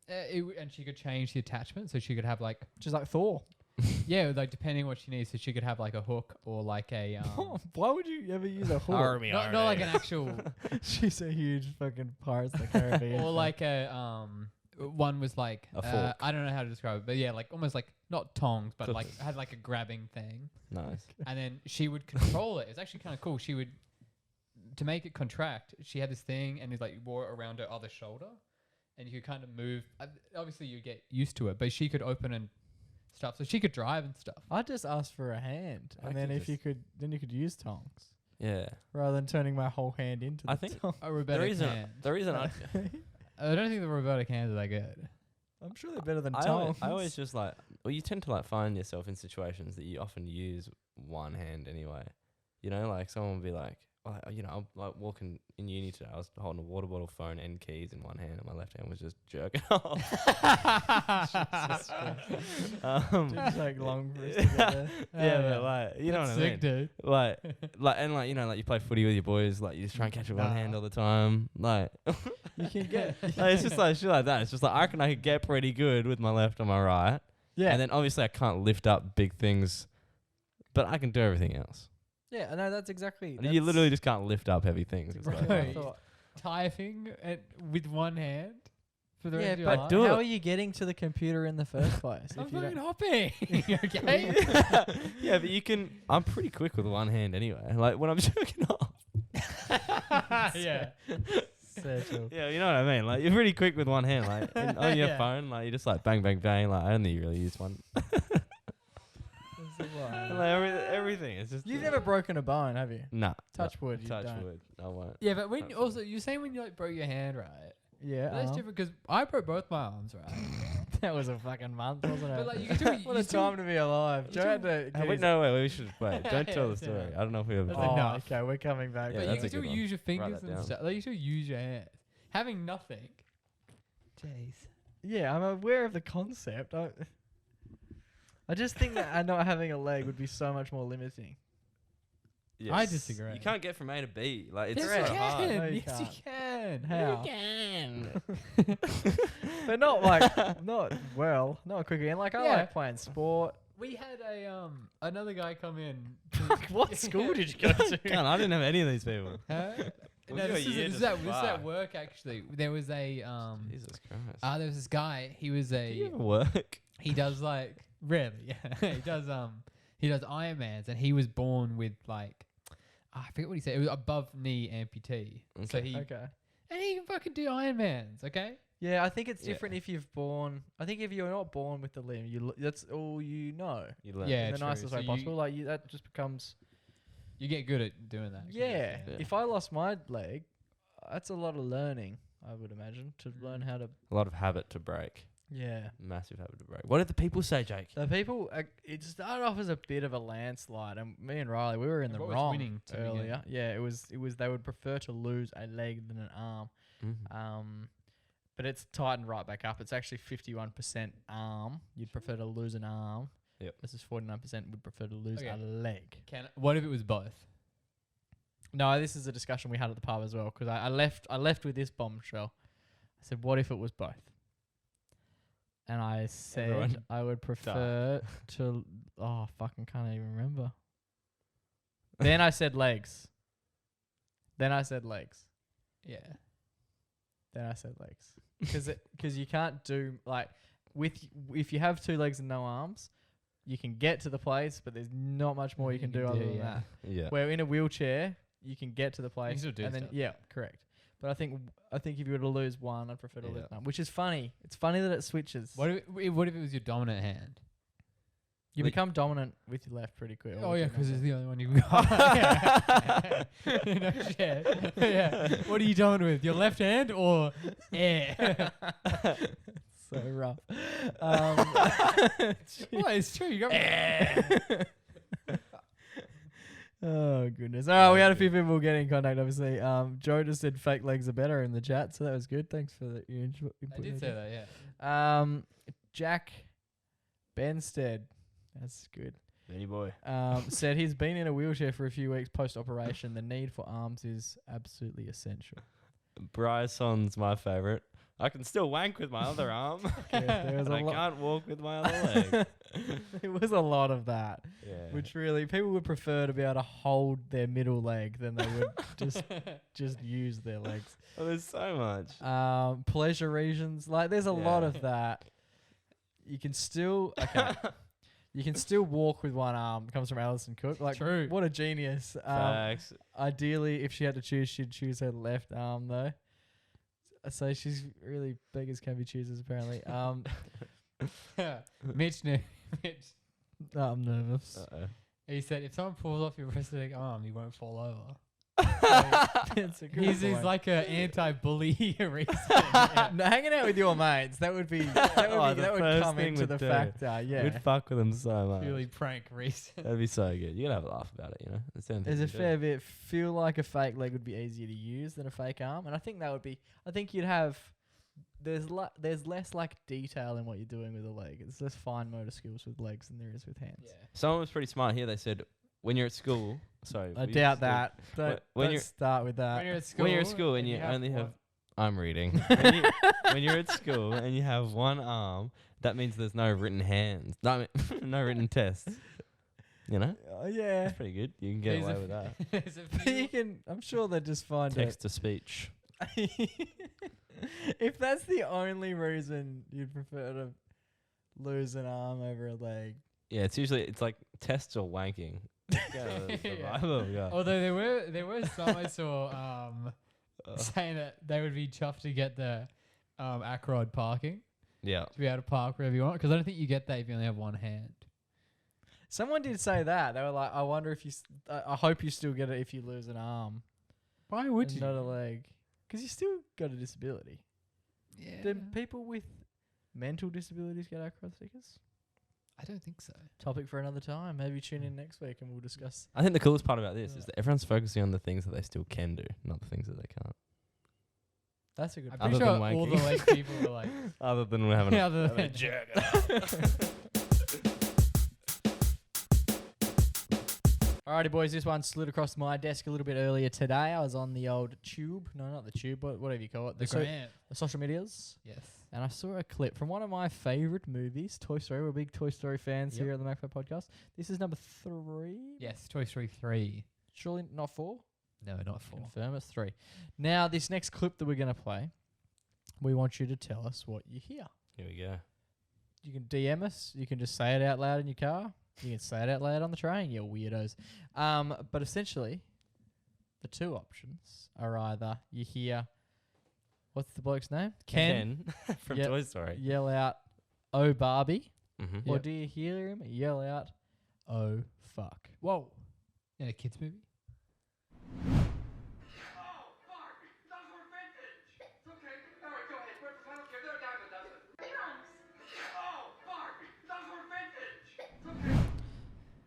and she could change the attachment, so she could have like, Just like Thor. yeah, like depending what she needs, so she could have like a hook or like a Why would you ever use a hook? Army, not like an actual, She's a huge fucking Pirates of the Caribbean. or like a one was like A fork. I don't know how to describe it, but yeah, like almost like not tongs, but like had like a grabbing thing. Nice. And then she would control it. It's actually kind of cool. She would, to make it contract, she had this thing and it like wore it around her other shoulder, and you could kind of move. Obviously, you get used to it, but she could open and stuff, so she could drive and stuff. I just asked for a hand, I and then could if you could, then you could use tongs Yeah. rather than turning my whole hand into. I the think tong. A The robotic reason, hand. the reason I don't think the robotic hands are that good. I'm sure they're better than I tongs. always just like, well, you tend to like find yourself in situations that you often use one hand anyway. You know, like someone would be like, well, you know, I'm like walking in uni today. I was holding a water bottle, phone, and keys in one hand, and my left hand was just jerking off. Didn't take long for us to get there. Yeah, but like, you know what I mean? Sick, dude. Like, you know, like you play footy with your boys, like you just try and catch it with one hand all the time. Like, You can get. like, it's just like shit like that. It's just like I reckon I could get pretty good with my left and my right. Yeah. And then obviously I can't lift up big things but I can do everything else. Yeah, I know that's exactly. You literally just can't lift up heavy things. It's Right. like, Bro, I thought- typing with one hand for the Yeah, rest of your but life. do how it. are you getting to the computer in the first place? I'm if you fucking don't- hopping. Okay. yeah, but you can. I'm pretty quick with one hand anyway. Like when I'm jerking off. Yeah. So true. Yeah, you know what I mean. Like you're pretty quick with one hand. Like on your Yeah. phone, like you just like bang, bang, bang. Like I only really use one. And, like everything. It's just. You've never broken a bone, have you? Nah. Touch wood. You Touch don't. wood. I won't. Yeah, but when That's also you're saying when you like broke your hand, right? Yeah. But that's different because I broke both my arms, right? That was a fucking month, wasn't it? But like you can still, what a time to be alive. Joe had to. get Wait, his- no, wait. We should wait. Don't tell the Yeah. story. I don't know if we ever. That's did. Oh, enough. okay. We're coming back. Yeah, but you that's can a still good one. use your Write fingers that and down. stuff. Like you still use your hands. Having nothing. Jeez. Yeah, I'm aware of the concept. I just think that not having a leg would be so much more limiting. I disagree. You can't get from A to B. Like it's Yes, so you hard. can. No, you Yes, you can't. can. How? can. But not like not quickly. And like I Yeah. like playing sport. We had a another guy come in. What school did you go to? Can't, I didn't have any of these people. Huh? We No, got this a year is to at survive. work actually. There was a Jesus Christ. there was this guy. He was Do you a ever work? he does like rarely. Yeah. he does Ironmans and he was born with like I forget what he said. It was above knee amputee. So Okay. he Okay. and he can fucking do Ironmans. Okay. Yeah, I think it's Yeah. different if you've born. I think if you're not born with the limb, that's all you know. You learn. Yeah. In the true. nicest So way you- possible. Like that just becomes. You get good at doing that. Yeah. Yeah. If I lost my leg, that's a lot of learning. I would imagine to learn how to. A lot of habit to break. Yeah. Massive habit to break. What did the people say, Jake? The people, it started off as a bit of a landslide, and me and Riley, we were in the What was wrong winning to begin? earlier. Yeah, it was. They would prefer to lose a leg than an arm. But it's tightened right back up. It's actually 51% arm. You'd prefer to lose an arm. Yep. Versus 49% would prefer to lose Okay. a leg. What if it was both? No, this is a discussion we had at the pub as well because I left with this bombshell. I said, "What if it was both?" And I said Everyone I would prefer to. Oh, fucking can't even remember. Then I said legs. Then I said legs. Yeah. Then I said legs. Because you can't do like if you have 2 legs and no arms, you can get to the place, but there's not much more you can do other than that. Yeah. Where in a wheelchair, you can get to the place, still do and then stuff. yeah, correct. But I think if you were to lose one, I'd prefer to lose Yeah. none, which is funny. It's funny that it switches. What if it was your dominant hand? You Like- become dominant with your left pretty quick. Oh yeah, because it's the only one you got. No shit. Yeah. What are you dominant with? Your left hand or air? so rough. Well, it's true. You got Oh goodness! All right, we had a few people get in contact. Obviously, Joe just said fake legs are better in the chat, so that was good. Thanks for the your input. I did say that. Yeah. Jack Benstead, that's good. Benny boy. Said he's been in a wheelchair for a few weeks post operation. The need for arms is absolutely essential. Bryson's my favorite. I can still wank with my other arm. There was but a I lot. can't walk with my other leg. It was a lot of that, Yeah. which really people would prefer to be able to hold their middle leg than they would just use their legs. Oh, there's so much. Pleasure regions, like there's a lot Yeah. of that. You can still you can still walk with one arm. Comes from Alison Cook. Like, True. what a genius. Facts. Ideally, if she had to choose, she'd choose her left arm though. So she's really beggars can be choosers apparently. Mitch knew. Mitch. I'm nervous. Uh-oh. He said, if someone pulls off your prosthetic arm, you won't fall over. It's a good He's point. like a anti-bully reason. Yeah. No, hanging out with your mates, that would be Oh, the that would first come thing into we'd the do. factor. Yeah. We'd fuck with them so much. Purely prank reason. That'd be so good. You gotta have a laugh about it, you know? That's the only There's thing a you do. fair bit. Feel like a fake leg would be easier to use than a fake arm, and I think that would be. I think you'd have. There's less like detail in what you're doing with a leg. It's less fine motor skills with legs than there is with hands. Someone was pretty smart here. They said, when you're at school, sorry. I were you doubt still- that. Don't, when don't you're- start with that. When you're at school, When you're at school and you only have, I'm reading. When you're at school and you have one arm, that means there's no written hands. No, I mean, no written tests. You know, Yeah. that's pretty good. You can get There's a away with that. There's a few- You can. I'm sure they just find Text to speech. it. If that's the only reason you'd prefer to lose an arm over a leg, Yeah, it's like tests or wanking. Yeah. Survival. Yeah. Although there were some I saw saying that they would be chuffed to get the Acrod parking Yeah. to be able to park wherever you want, because I don't think you get that if you only have one hand. someone did say that. They were like, "I wonder if you. I hope you still get it if you lose an arm, Why would and you? not a leg, because you still got a disability." Yeah. Do people with mental disabilities get Acrod stickers? I don't think so. Topic for another time. Maybe tune in next week and we'll discuss. I think the coolest part about this is that everyone's focusing on the things that they still can do, not the things that they can't. That's a good. I'm point. pretty Other sure than all the wanking. leg people were like, Other than having a, Other having a than- jerk. Alrighty, boys. This one slid across my desk a little bit earlier today. I was on the old tube. No, not the tube. Whatever you call it. the grant. The social medias. Yes. And I saw a clip from one of my favourite movies, Toy Story. We're big Toy Story fans Yep. here at the MacPack podcast. This is number 3. Yes, Toy Story 3. Surely not 4? No, not 4. Confirm it's 3. Now, this next clip that we're going to play, we want you to tell us what you hear. Here we go. You can DM us. You can just say it out loud in your car. You can say it out loud on the train, you weirdos. But essentially, the two options are either you hear, what's the bloke's name? Ken from Yep. Toy Story. Yell out, "Oh Barbie," Mm-hmm. or do you hear him yell out, "Oh fuck"? Whoa. In a kids movie?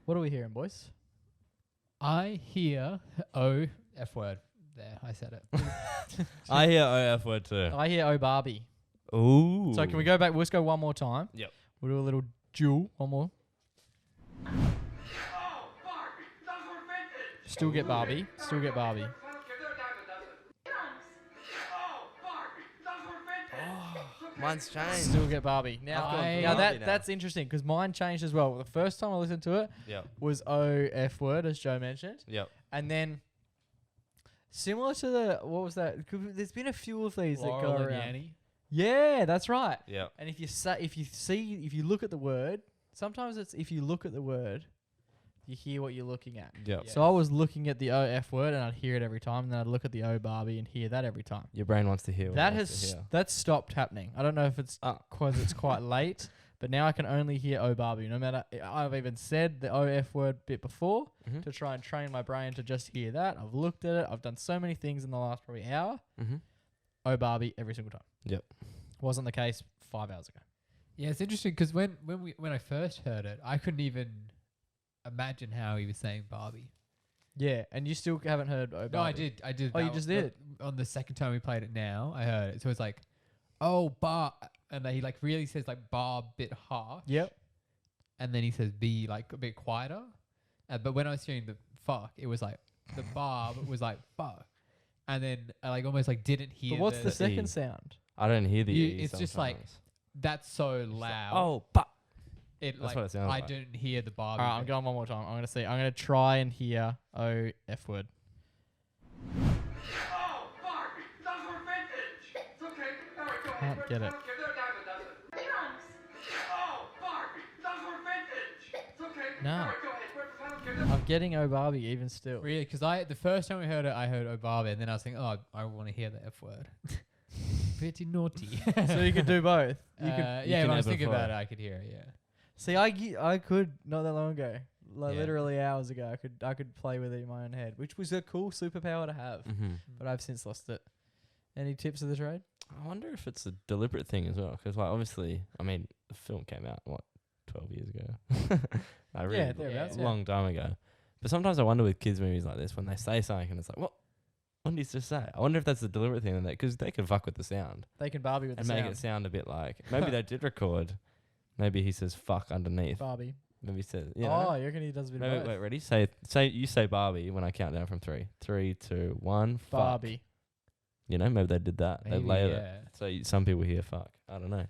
What are we hearing, boys? I hear F word. There, I said it. I hear OF word too. I hear "Oh Barbie." Ooh. So can we go back? We'll just go one more time. Yep. We'll do a little duel. One more. Still get Barbie. Still get Barbie. Mine's changed. Still get Barbie. Now, I've gone now Barbie that's interesting because mine changed as well. The first time I listened to it Yep. was "OF word," as Joe mentioned, Yep. and then similar to the what was that? There's been a few of these that go Laurel and around. Yanny. Yeah, that's right. Yep. And if you look at the word, sometimes it's if you look at the word, you hear what you're looking at. Yep. Yeah. So I was looking at the OF word and I'd hear it every time, and then I'd look at the O Barbie and hear that every time. Your brain wants to hear. What That it wants to has hear. that's stopped happening. I don't know if it's Ah. because it's quite late, but now I can only hear O Barbie. No matter I've even said the OF word bit before Mhm. to try and train my brain to just hear that. I've looked at it. I've done so many things in the last probably hour. Mm-hmm. O Barbie every single time. Yep. Wasn't the case 5 hours ago. Yeah, it's interesting because when I first heard it, I couldn't even imagine how he was saying Barbie. Yeah, and you still haven't heard O Barbie. No, I did. I did. Oh, you that just one- did? On the second time we played it now, I heard it. So it's like, oh, bar. And then he like really says like bar bit harsh. Yep. And then he says be like a bit quieter. But when I was hearing the fuck, it was like the bar was like fuck. And then I like almost like didn't hear But what's the E. second sound? I don't hear the You- E it's just like sometimes. that's so It's like, loud. oh, but it that's like what it sounds I like. didn't hear the bar. All right, I'm going one more time. I'm gonna try and hear OF word. Can't get it. No. I'm getting O Barbie even still. Really? Because the first time we heard it, I heard Obama, and then I was thinking, oh, I want to hear the F word. Pretty naughty. So you could do both. You could. yeah, can when I was ebb and thinking about flow. it, I could hear it. Yeah. See, I could not that long ago, like Yeah. literally hours ago. I could play with it in my own head, which was a cool superpower to have. Mm-hmm. But I've since lost it. Any tips of the trade? I wonder if it's a deliberate thing as well, because like obviously, I mean, the film came out 12 years ago. I really Yeah, thereabouts, a yeah. long time ago. But sometimes I wonder with kids movies like this when they say something and it's like, what did he just say? I wonder if that's a deliberate thing, because they could fuck with the sound They can Barbie with the and sound. make it sound a bit like maybe they did record. Maybe he says fuck underneath. Barbie. Maybe he says, you Oh, know. you reckon he does a bit Maybe, of both? wait, ready? You say Barbie when I count down from 3. 3, 2, 1. Fuck. Barbie. You know, maybe they did that. Maybe, They layered it. yeah. So some people hear fuck. I don't know.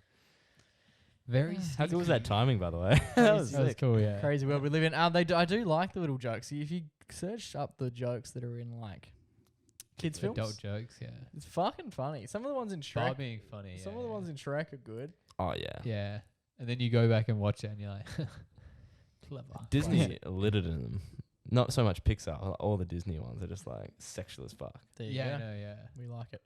Very How good was that stinky. timing, by the way? That was That was sick. cool, yeah. Crazy world we live in. I do like the little jokes. If you search up the jokes that are in like kids films, Adult jokes, yeah. it's fucking funny. Some of the ones in Far Shrek, being funny. some yeah, of the yeah. ones in Shrek are good. Oh yeah. Yeah. And then you go back and watch it and you're like, clever. Disney littered in them. Not so much Pixar. All the Disney ones are just like sexual as fuck. There you Yeah, go. no, yeah. We like it.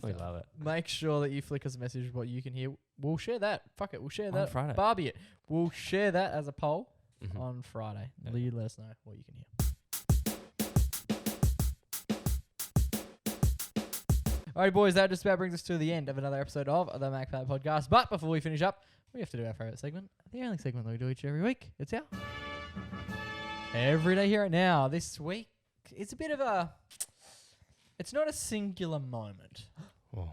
We love it. Make sure that you flick us a message of what you can hear. We'll share that. Fuck it. We'll share On that. Friday. Barbie it. We'll share that as a poll Mhm. on Friday. Yeah. You let us know what you can hear. Alright, boys, that just about brings us to the end of another episode of the MacPack podcast. But before we finish up, we have to do our favourite segment, the only segment that we do each and every week. It's our Everyday Here It Now. This week, it's a bit of a... It's not a singular moment. Whoa.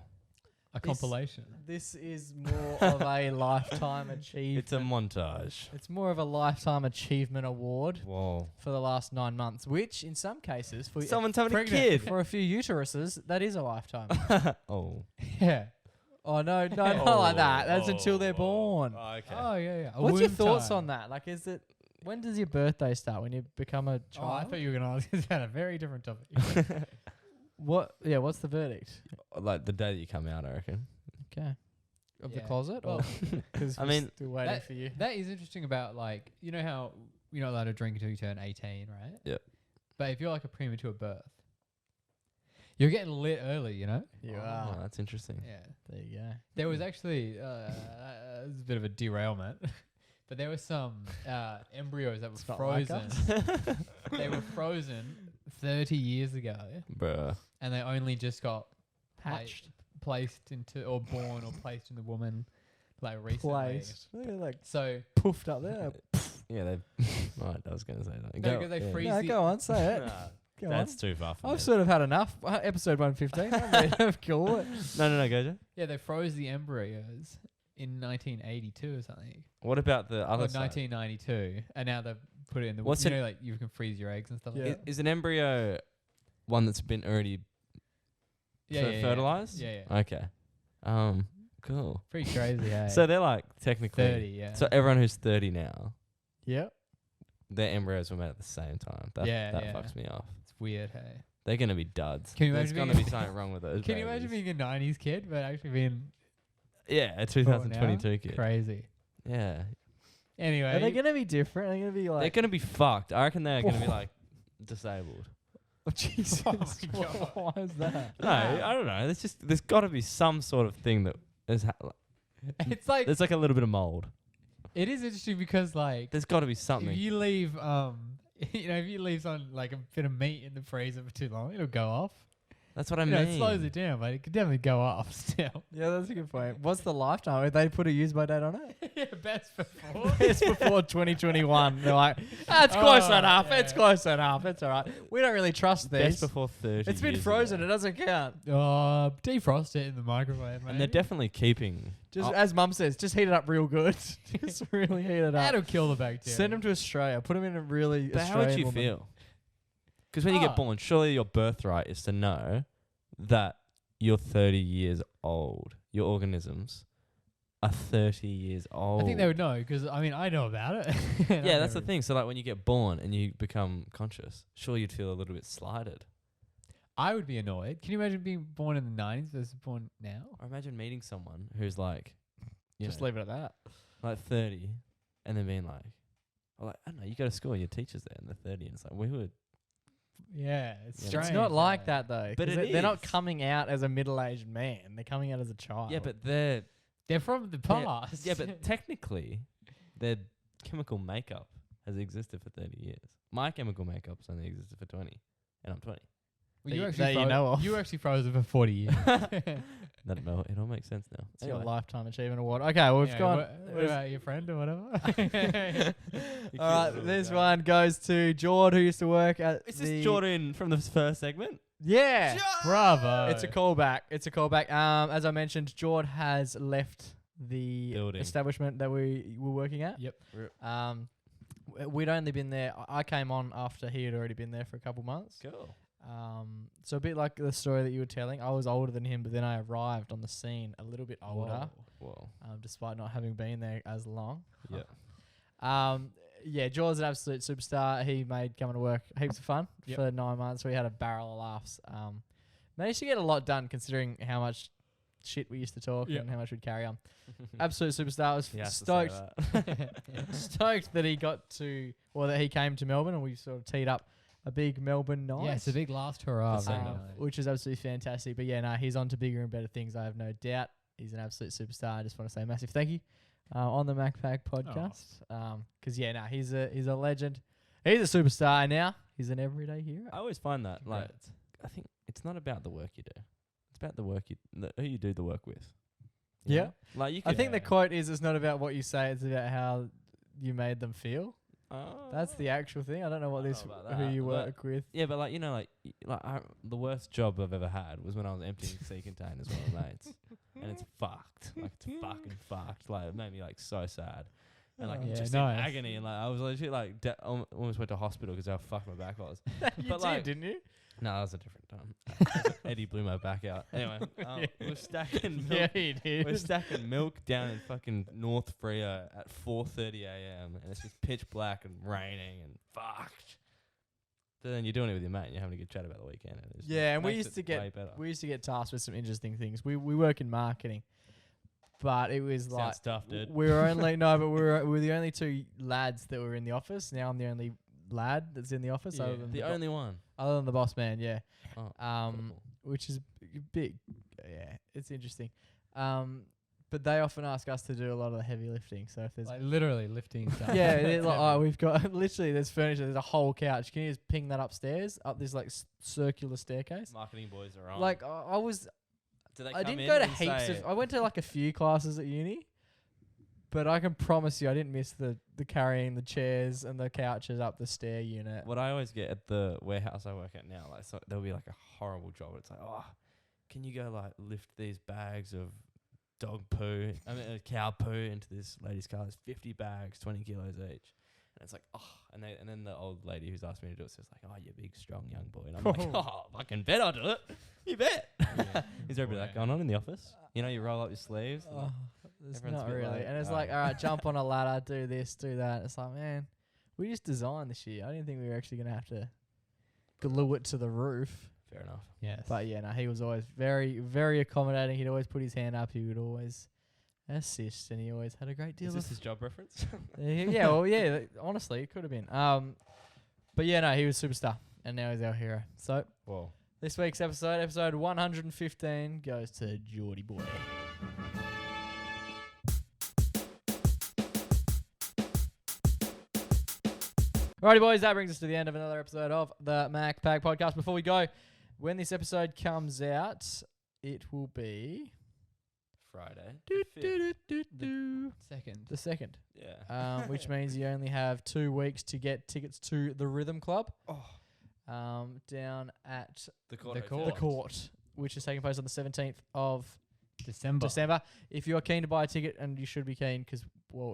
A compilation. This is more of a lifetime achievement. It's a montage. It's more of a lifetime achievement award Whoa. for the last 9 months, which in some cases, for Someone's having a pregnant- kid. for a few uteruses, that is a lifetime. Oh. Yeah. Oh no, not like that. That's until they're born. Oh, okay. Oh, yeah, yeah. A What's your womb thoughts time. on that? Like, is it when does your birthday start? When you become a Oh, I child? thought you were going to ask about a very different topic. What? Yeah. What's the verdict? Like the day that you come out, I reckon. Okay. Of the Yeah. closet, Well, or because I mean, still waiting for you. That is interesting about, like, you know how you're not allowed to drink until you turn 18, right? Yep. But if you're like a premature birth, you're getting lit early, you know? You Oh, are. that's interesting. Yeah. There you go. There was actually, this is a bit of a derailment, but there were some embryos that It's were not like frozen. They were frozen 30 years ago, Bruh. and they only just got Hatched. placed into, or born or placed in the woman, like recently. Placed. Look at like So, poofed up there. Yeah, they. Right, I was going to say that. no, because they yeah. freeze No, the, go on, say it. Nah, Go on. that's too far for me. I've sort of had enough. Episode 115. I'm ready to call it. No, go, Joe. yeah, they froze the embryos in 1982 or something. What about the Or other side? 1992, and now they've put it in the. What's you it- know, like you can freeze your eggs and stuff Yeah. like that. Is an embryo one that's been already fertilized? Yeah, yeah. Okay. Cool. Pretty crazy, hey. So they're like technically 30, yeah. So everyone who's 30 now, Yep. their embryos were made at the same time. That Yeah, that yeah. fucks me off. It's weird, hey. They're gonna be duds. Can you There's imagine gonna being- be something wrong with those. Can you imagine babies. being a 90s kid, but actually being Yeah, a born now? 2022 kid. Crazy. Yeah, Anyway. Are they going to be different? Are they going to be they're like... gonna be fucked. I reckon they're gonna be like disabled. Oh, Jesus. Oh my God. Why is that? No, I don't know. There's got to be some sort of thing that is. It's like, There's like a little bit of mold. it is interesting because, like, There's got to be if something. you leave, if you leave some, like, a bit of meat in the freezer for too long, it'll go off. That's what I You mean. know, it slows it down, but it could definitely go off still. Yeah, that's a good point. What's the lifetime? Did they put a use by date on it? Yeah, best before. It's before 2021. They're like, it's close Oh, enough. yeah. It's close enough. It's all right. We don't really trust these. Best before 30. It's been years frozen. ago. It doesn't count. Defrost it in the microwave, mate. And they're definitely keeping. Just Oh. as Mum says, just heat it up real good. Just really heat it up. That'll kill the bacteria. Send them to Australia. Put them in a really But Australian how would you woman. feel? Because when you get Ah. born, surely your birthright is to know that you're 30 years old. Your organisms are 30 years old. I think they would know because I know about it. Yeah, that's the thing. So like when you get born and you become conscious, sure you'd feel a little bit slighted. I would be annoyed. Can you imagine being born in the 90s versus born now? Or imagine meeting someone who's like, Just leave it at that. like 30, and then being like, I don't know, you go to school and your teacher's there and they're 30, and it's like we would. Yeah, it's Yeah. strange. It's not like eh? that though. But 'cause it they're not is. coming out as a middle-aged man. They're coming out as a child. Yeah, but they're They're from the past. yeah, but technically, their chemical makeup has existed for 30 years. My chemical makeup's only existed for 20, and I'm 20. Well, you that actually you know of. You were actually frozen for 40 years. That no, it all makes sense now. It's your Anyway. lifetime achievement award. Okay, well, we've Yeah, gone. What about your friend or whatever? All right, this one goes to Jord, who used to work at. Is this Jordan from the first segment? Yeah. Bravo. It's a callback. It's a callback. As I mentioned, Jord has left the Building. establishment that we were working at. Yep. We'd only been there. I came on after he had already been there for a couple months. Cool. So a bit like the story that you were telling. I was older than him, but then I arrived on the scene a little bit older. Whoa. To despite not having been there as long. Yeah. Yeah, Jaws an absolute superstar. He made coming to work heaps of fun for 9 months. We had a barrel of laughs. Managed to get a lot done considering how much shit we used to talk and how much we'd carry on. Absolute superstar. I was stoked. Stoked that he that he came to Melbourne and we sort of teed up a big Melbourne night. Yeah, it's a big last hurrah. Which is absolutely fantastic. But yeah, no, he's on to bigger and better things. I have no doubt. He's an absolute superstar. I just want to say a massive thank you on the MacPack podcast. Because he's a legend. He's a superstar now. He's an everyday hero. I always find that I think it's not about the work you do. It's about the work who you do the work with. You know? Like you. I think the quote is, "It's not about what you say; it's about how you made them feel." That's the actual thing. I don't know who you work with. Yeah, but the worst job I've ever had was when I was emptying sea containers with my mates, and it's fucked. Like it's fucking fucked. Like it made me so sad, and just in agony, and I was legit almost went to hospital because how fucked my back was. Didn't you? No, that was a different time. Eddie blew my back out. Anyway, we're stacking milk. Yeah, he did. We're stacking milk down in fucking North Freo at 4:30 a.m. and it's just pitch black and raining and fucked. So then you're doing it with your mate and you're having a good chat about the weekend. And and we used to get tasked with some interesting things. We work in marketing, but it was sounds tough, dude. We were only we were the only two lads that were in the office. Now I'm the only lad that's in the office. Yeah. Other than The only one. Other than the boss man, yeah. Oh, Which is big. Yeah, it's interesting. But they often ask us to do a lot of the heavy lifting. So if there's literally lifting stuff. yeah, we've got literally there's furniture. There's a whole couch. Can you just ping that upstairs up this circular staircase? Marketing boys are on. I didn't go to heaps of. I went to a few classes at uni. But I can promise you, I didn't miss the carrying the chairs and the couches up the stair unit. What I always get at the warehouse I work at now, there'll be a horrible job. It's can you go lift these bags of cow poo into this lady's car? There's 50 bags, 20 kilos each. And it's and then the old lady who's asked me to do it says you big, strong young boy. And I'm fucking bet I'll do it. You bet. Yeah. He's going to be going on in the office. You roll up your sleeves. It's not really. And it's all right, jump on a ladder, do this, do that. It's man, we just designed this year. I didn't think we were actually going to have to glue it to the roof. Fair enough. Yes. But he was always very, very accommodating. He'd always put his hand up. He would always assist, and he always had a great deal Is this his job reference? Honestly, it could have been. But he was superstar, and now he's our hero. So, this week's episode 115, goes to Geordie Boy. Alrighty, boys, that brings us to the end of another episode of the MacPack podcast. Before we go, when this episode comes out, it will be Friday. The second. Yeah. Which means you only have 2 weeks to get tickets to the Rhythm Club. Down at the court, which is taking place on the 17th of December. If you're keen to buy a ticket, and you should be keen because,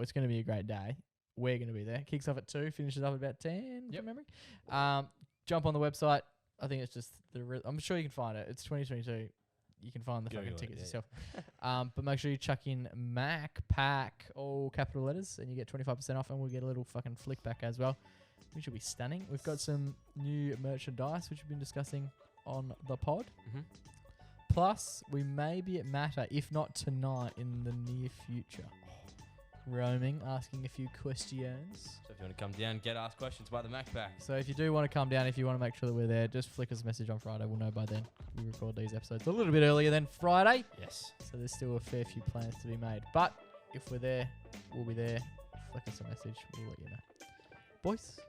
it's going to be a great day. We're going to be there. Kicks off at 2, finishes up at about 10, from memory. Jump on the website. I think it's just I'm sure you can find it. It's 2022. You can find the fucking tickets yourself. But make sure you chuck in MacPack, all capital letters, and you get 25% off, and we'll get a little fucking flick back as well, which will be stunning. We've got some new merchandise, which we've been discussing on the pod. Mm-hmm. Plus, we may be at Matter, if not tonight, in the near future. Roaming, asking a few questions. So if you want to come down, get asked questions by the MacPack. So if you do want to come down, if you want to make sure that we're there, just flick us a message on Friday. We'll know by then. We record these episodes a little bit earlier than Friday. Yes. So there's still a fair few plans to be made. But if we're there, we'll be there. Flick us a message. We'll let you know. Boys.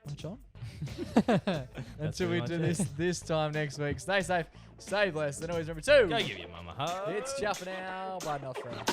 Much on. Until we do this time next week. Stay safe. Stay blessed. And always remember to go give your mama a hug. It's Chuff now. Bye, North Friends.